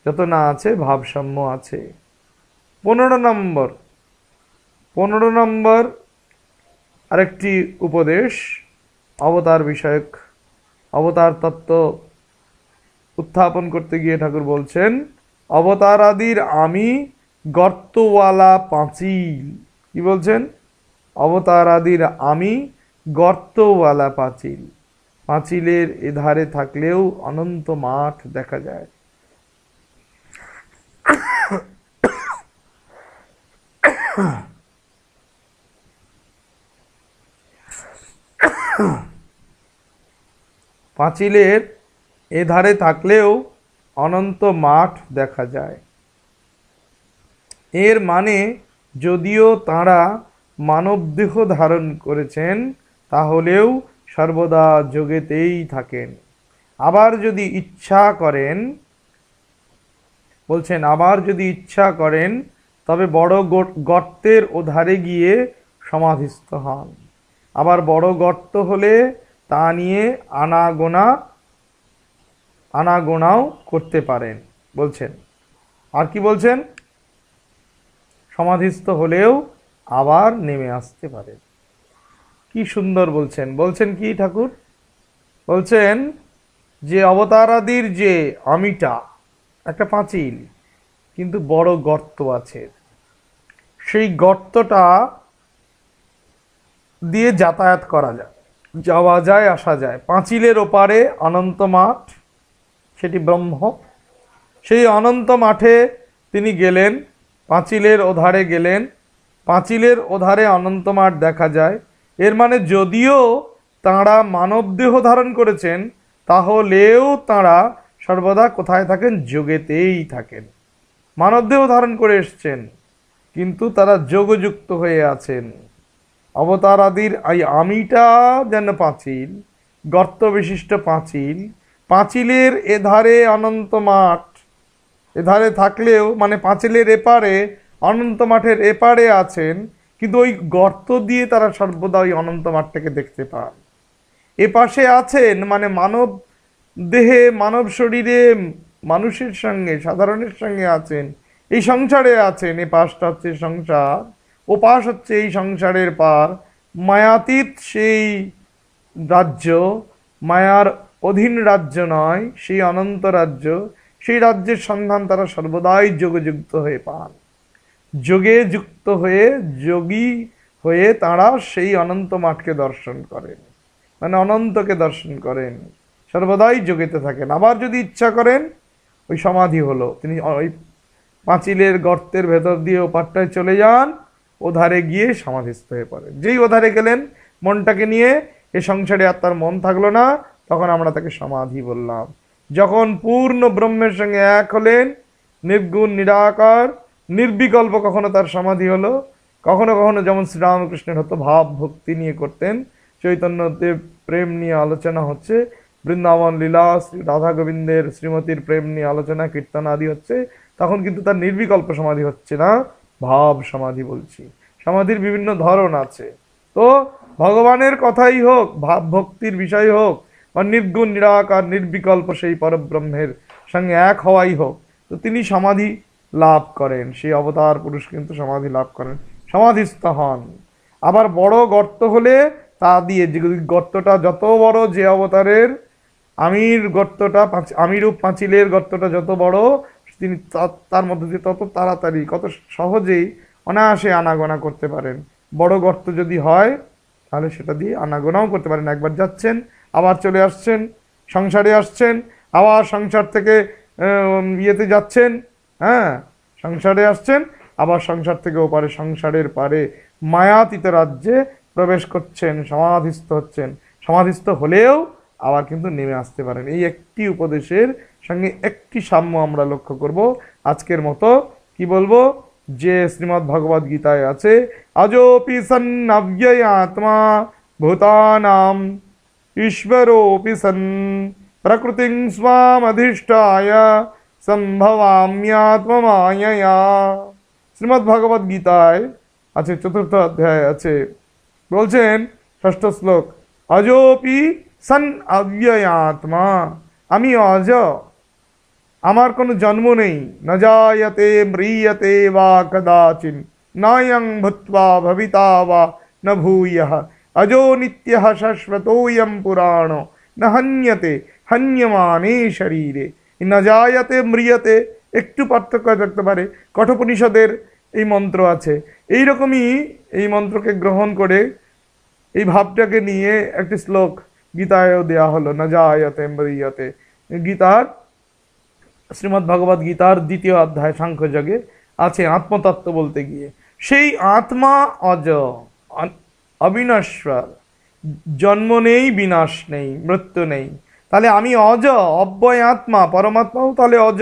যত না আছে ভাবসাম্য আছে। 15 নম্বর আরেকটি উপদেশ অবতার বিষয়ক। অবতার তত্ত্ব উত্থাপন করতে গিয়ে ঠাকুর বলছেন, অবতার আদির আমি গর্তওয়ালা পাঁচিল। কি বলছেন? অবতার আদির আমি গর্তওয়ালা পাঁচিল। পাঁচিলের এধারে থাকলেও অনন্ত মাঠ দেখা যায়। পাঁচিলের এধারে থাকলেও অনন্ত মাঠ দেখা যায়। এর মানে যদিও তাঁরা মানবদেহ ধারণ করেছেন, তাহলেও সর্বদা যোগেতেই থাকেন। আবার যদি ইচ্ছা করেন, বলছেন আবার যদি ইচ্ছা করেন তবে বড় গর্তের ওধারে গিয়ে সমাধিস্থ হন। আবার বড় গর্ত হলে তা নিয়ে আনাগোনাও করতে পারেন বলছেন। আর কি বলছেন? সমাধিস্থ হলেও আবার নেমে আসতে পারেন। কি সুন্দর বলছেন। বলছেন কি ঠাকুর? বলছেন যে অবতারাদির যে আমিটা একটা পাঁচিল, কিন্তু বড় গর্ত আছে, সেই গর্তটা দিয়ে যাতায়াত করা যায়, যাওয়া যায়, আসা যায়। পাঁচিলের ওপারে অনন্ত মাঠ, সেটি ব্রহ্ম। সেই অনন্ত মাঠে তিনি গেলেন, পাঁচিলের ওধারে গেলেন, পাঁচিলের ওধারে অনন্ত মাঠ দেখা যায়। এর মানে যদিও তাঁরা মানব দেহ ধারণ করেছেন, তাহলেও তাঁরা সর্বদা কোথায় থাকেন? যোগেতেই থাকেন। মানব দেহ ধারণ করে এসছেন, কিন্তু তারা যোগযুক্ত হয়ে আছেন। অবতার আদির এই আমিটা যেন পাঁচিল, গর্ত বিশিষ্ট পাঁচিল, পাঁচিলের এধারে অনন্ত মাঠ, এধারে থাকলেও মানে পাঁচিলের এপারে অনন্ত মাঠের এপারে আছেন, কিন্তু ওই গর্ত দিয়ে তারা সর্বদা ওই অনন্ত মাঠটাকে দেখতে পান। এপাশে আছেন মানে মানব দেহে, মানব শরীরে, মানুষের সঙ্গে, সাধারণের সঙ্গে আছেন, এই সংসারে আছেন। এ পাশটা হচ্ছে সংসার, ও পাশ হচ্ছে এই সংসারের পার, মায়াতীত সেই রাজ্য, মায়ার অধীন রাজ্য নয়, সেই অনন্ত রাজ্য, সেই রাজ্যের সন্ধান তারা সর্বদাই যোগযুক্ত হয়ে পান। যোগে যুক্ত হয়ে, যোগী হয়ে তারা সেই অনন্ত মাঠকে দর্শন করেন, মানে অনন্তকে দর্শন করেন, সর্বদাই যোগেতে থাকেন। আবার যদি ইচ্ছা করেন, ওই সমাধি হলো, তিনি ওই পাঁচিলের গর্তের ভেতর দিয়ে ওপারটায় চলে যান, ওধারে গিয়ে সমাধিস্থ হয়ে পড়েন। যেই ওধারে গেলেন মনটাকে নিয়ে, এ সংসারে আর তার মন থাকলো না, তখন আমরা তাকে সমাধি বললাম। যখন পূর্ণ ব্রহ্মের সঙ্গে এক হলেন, নির্গুণ নিরাকার নির্বিকল্প, কখনো তার সমাধি হলো, কখনো কখনো যেমন শ্রীরামকৃষ্ণের হতো ভাব ভক্তি নিয়ে করতেন, চৈতন্যদেব প্রেম নিয়ে আলোচনা হচ্ছে, বৃন্দাবন লীলা, শ্রী রাধা গোবিন্দের শ্রীমতীর প্রেম নিয়ে আলোচনা, কীর্তন আদি হচ্ছে, তখন কিন্তু তার নির্বিকল্প সমাধি হচ্ছে না, ভাব সমাধি বলছি। সমাধির বিভিন্ন ধরন আছে। তো ভগবানের কথাই হোক, ভাব ভক্তির বিষয় হোক, বা নির্গুণ নিরাকার নির্বিকল্প সেই পরব্রহ্মের সঙ্গে এক হওয়াই হোক, তো তিনি সমাধি লাভ করেন। সেই অবতার পুরুষ কিন্তু সমাধি লাভ করেন, সমাধিস্থ হন। আবার বড় গর্ত হলে তা দিয়ে, যে গর্তটা যত বড়, যে অবতারের আমির গর্তটা, আমিরূপ পাঁচিলের গর্তটা যত বড়, তিনি তার মধ্যে দিয়ে তত তাড়াতাড়ি, কত সহজেই অনায়াসে আনাগোনা করতে পারেন। বড় গর্ত যদি হয় তাহলে সেটা দিয়ে আনাগোনাও করতে পারেন। একবার যাচ্ছেন, আবার চলে আসছেন, সংসারে আসছেন, আবার সংসার থেকে ইয়েতে যাচ্ছেন, হ্যাঁ, সংসারে আসছেন, আবার সংসার থেকে ওপারে, সংসারের পারে মায়াতীত রাজ্যে প্রবেশ করছেন, সমাধিস্থ হচ্ছেন। সমাধিস্থ হলেও আবার কিন্তু নেমে আসতে পারেন। এই একটি উপদেশের সঙ্গে একটি সাম্য আমরা লক্ষ্য করব আজকের মতো। কি বলবো? যে শ্রীমদ্ ভগবদ গীতায় আছে, আজোপি সন অব্যয় আত্মা ভূতানাম ঈশ্বরোপি সন প্রকৃতিং স্বামধিষ্ঠায় সম্ভবাম্যাত্মমায়য়া। শ্রীমদ্ ভগবদ গীতায় আছে, 4th অধ্যায় আছে, বলছেন 6ষ্ঠ শ্লোক, অজোপি সন অব্যয় আত্মা, আমি অজ, আমার কোনো জন্ম নেই, ন জায়তে ম্রিয়তে বা কদাচিন, নায়ং ভূত্বা ভবিতা বা ন ভূয়ঃ, অজো নিত্যঃ শাশ্বতোয়ং পুরাণ, ন হন্যতে হন্যমানে শরীরে। ন জায়তে ম্রিয়তে একটু পার্থক্য থাকতে পারে, কঠোপনিষদের এই মন্ত্র আছে। এইরকমই এই মন্ত্রকে গ্রহণ করে এই ভাবটাকে নিয়ে একটি শ্লোক গীতায়ও দেয়া হলো, ন জায়তে ম্রিয়তে। গীতার, শ্রীমদ্ ভগবদ গীতার 2য় অধ্যায় সাংখ্যযোগে আছে আত্মতত্ত্ব বলতে গিয়ে। সেই আত্মা অজ, অবিনশ্বর, জন্ম নেই, বিনাশ নেই, মৃত্যু নেই। তাহলে আমি অজ, অব্যয় আত্মা, পরমাত্মাও তাহলে অজ,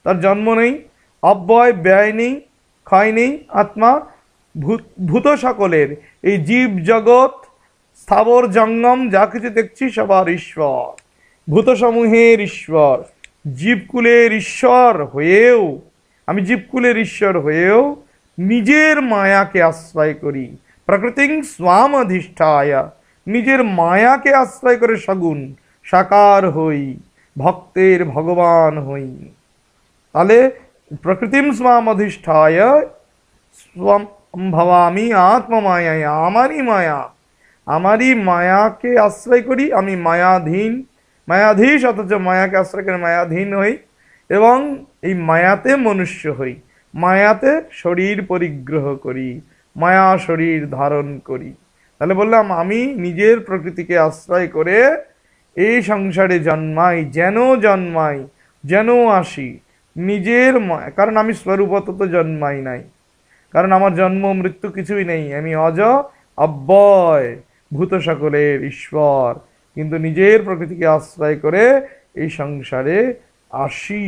তার জন্ম নেই, অব্যয়, ব্যয় নেই, ক্ষয় নেই, আত্মা। ভূত সকলের, এই জীব জগৎ স্থাবর জঙ্গম যা কিছু দেখছি সবার ঈশ্বর, ভূত সমূহের ঈশ্বর, জীবকুলের ঈশ্বর হয়েও, আমি জীবকুলের ঈশ্বর হয়েও নিজের মায়াকে আশ্রয় করি, প্রকৃতিং স্বামধিষ্ঠায়, নিজের মায়াকে আশ্রয় করে সগুণ সাকার হই, ভক্তের ভগবান হই। তাহলে প্রকৃতিম স্বামধিষ্ঠায় সম্ভবামি আত্মমায়ায়, আমারই মায়া, আমারই মায়াকে আশ্রয় করি, আমি মায়াধীন, মায়াধীশ, অথচ মায়াকে আশ্রয় করে মায়াধীন হই, এবং এই মায়াতে মনুষ্য হই, মায়াতে শরীর পরিগ্রহ করি, মায়া শরীর ধারণ করি। তাহলে বললাম আমি নিজের প্রকৃতিকে আশ্রয় করে এই সংসারে জন্মাই, যেন আসি নিজের মায়া, কারণ আমি স্বরূপত তো জন্মাই নাই, কারণ আমার জন্ম মৃত্যু কিছুই নেই, আমি অজ, অব্যয়, ভূত সকলের ঈশ্বর, কিন্তু নিজের প্রকৃতিকে আশ্রয় করে এই সংসারে আসি।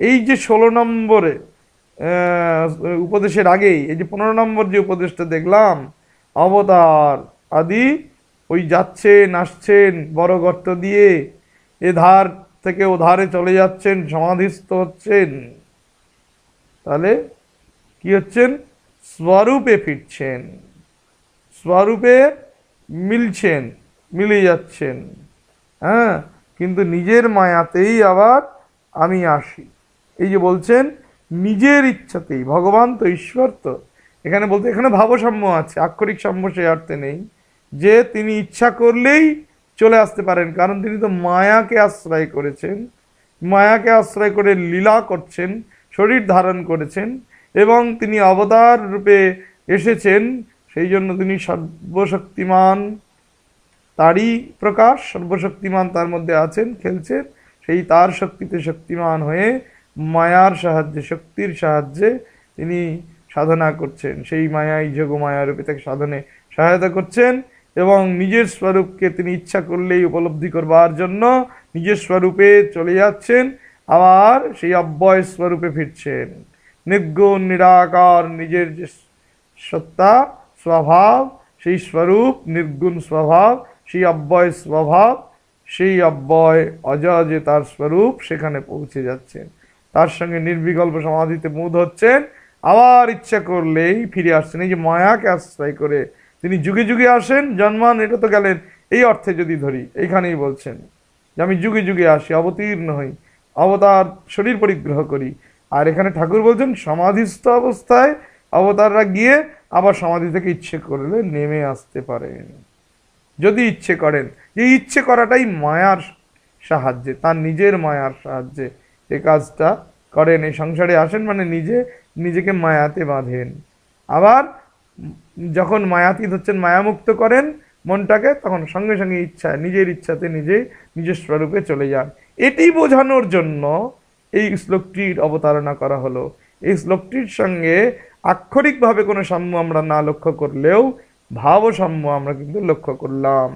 এই যে 16 নম্বরে উপদেশের আগেই এই যে 15 নম্বর যে উপদেশটা দেখলাম, অবতার আদি ওই যাচ্ছেন আসছেন বড় গর্ত দিয়ে, এ ধার থেকে ও ধারে চলে যাচ্ছেন, সমাধিস্থ হচ্ছেন, তাহলে কি হচ্ছেন? স্বরূপে ফিরছেন, স্বরূপে মিলছেন, মিলে যাচ্ছেন। হ্যাঁ, কিন্তু নিজের মায়াতেই আবার আমি আসি। এই যে বলছেন নিজের ইচ্ছাতেই, ভগবান তো ঈশ্বর, তো এখানে বলতে এখানে ভাবসাম্য আছে, আক্ষরিক সাম্য সে অর্থে নেই যে তিনি ইচ্ছা করলেই চলে আসতে পারেন, কারণ তিনি তো মায়াকে আশ্রয় করেছেন, মায়াকে আশ্রয় করে লীলা করছেন, শরীর ধারণ করেছেন এবং তিনি অবতার রূপে এসেছেন। সেই জন্য তিনি সর্বশক্তিমান, তারই প্রকাশ, সর্বশক্তিমান তার মধ্যে আছেন, খেলছেন, সেই তার শক্তিতে শক্তিমান হয়ে মায়ার সাহায্যে, শক্তির সাহায্যে তিনি সাধনা করছেন, সেই মায়াই যোগমায়া রূপে তাকে সাধনে সহায়তা করছেন এবং নিজের স্বরূপকে তিনি ইচ্ছা করলেই উপলব্ধি করবার জন্য নিজের স্বরূপে চলে যাচ্ছেন, আবার সেই অব্যয় স্বরূপে ফিরছেন। নির্গুণ নিরাকার নিজের যে সত্তা স্বভাব, সেই স্বরূপ নির্গুণ স্বভাব, সেই অব্যয় স্বভাব, সেই অব্যয় অজয় যে তার স্বরূপ, সেখানে পৌঁছে যাচ্ছেন, তার সঙ্গে নির্বিকল্প সমাধিতে মুদ হচ্ছেন, আবার ইচ্ছা করলেই ফিরে আসছেন। এই যে মায়াকে আশ্রয় করে তিনি যুগে যুগে আসেন, জন্মান, এটা তো গেলেন এই অর্থে যদি ধরি, এইখানেই বলছেন যে আমি যুগে যুগে আসি, অবতীর্ণ হই, অবতার শরীর পরিগ্রহ করি। আর এখানে ঠাকুর বলছেন সমাধিস্থ অবস্থায় অবতাররা গিয়ে আবার সমাধি থেকে ইচ্ছে করলে নেমে আসতে পারেন, যদি ইচ্ছে করেন। এই ইচ্ছে করাটাই মায়ার সাহায্যে, তার নিজের মায়ার সাহায্যে এই কাজটা করেন, এই সংসারে আসেন, মানে নিজেকে মায়াতে বাঁধেন। আবার যখন মায়াতীত হচ্ছেন, মায়ামুক্ত করেন মনটাকে, তখন সঙ্গে সঙ্গে ইচ্ছা, নিজের ইচ্ছাতে নিজের স্বরূপে চলে যান। এটি বোঝানোর জন্য এই শ্লোকটির অবতারণা করা হলো। এই শ্লোকটির সঙ্গে আক্ষরিকভাবে কোনো সাম্য আমরা না লক্ষ্য করলেও ভাবসাম্য আমরা কিন্তু লক্ষ্য করলাম।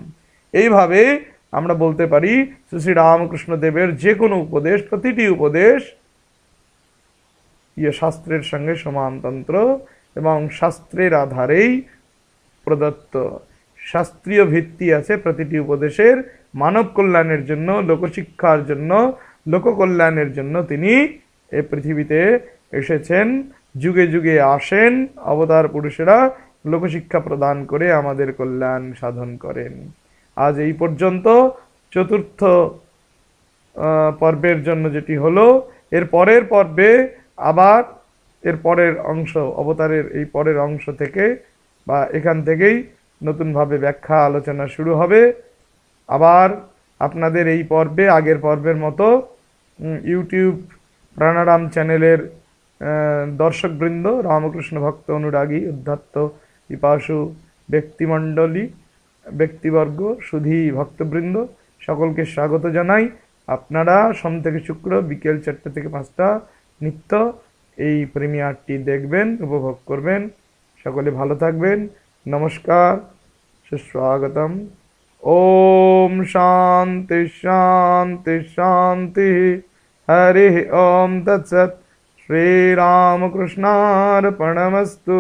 এইভাবে আমরা বলতে পারি শ্রী রামকৃষ্ণ দেবের যে কোনো উপদেশ, প্রতিটি উপদেশ শাস্ত্রের সঙ্গে সমানতন্ত্র এবং শাস্ত্রের আধারেই প্রদত্ত। শাস্ত্রীয় ভিত্তি আছে প্রতিটি উপদেশের, মানব কল্যাণের জন্য, লোকশিক্ষার জন্য, লোককল্যাণের জন্য তিনি এই পৃথিবীতে এসেছেন, যুগে যুগে আসেন অবতার পুরুষেরা, লোকশিক্ষা প্রদান করে আমাদের কল্যাণ সাধন করেন। আজ এই পর্যন্ত চতুর্থ পর্বের জন্য যেটি হলো, এর পরের পর্বে আবার এর পরের অংশ, অবতারের এই পরের অংশ থেকে বা এখান থেকেই নতুনভাবে ব্যাখ্যা আলোচনা শুরু হবে। আবার আপনাদের এই পর্বে আগের পর্বের মতো ইউটিউব প্রাণারাম চ্যানেলের দর্শকবৃন্দ, রামকৃষ্ণ ভক্ত অনুরাগী, উদ্ধত্ত পিপাসু ব্যক্তিমণ্ডলী, ব্যক্তিবর্গ, সুধী ভক্তবৃন্দ, সকলকে স্বাগত জানাই। আপনারা সোম থেকে শুক্র বিকেল 4টা থেকে 5টা নিত্য এই প্রিমিয়ারটি দেখবেন, উপভোগ করবেন। সকলে ভালো থাকবেন। নমস্কার, সুস্বাগতম। ওম শান্তি শান্তি শান্তি। হরি ওম তৎসৎ। শ্রীরামকৃষ্ণার্পণমস্তু।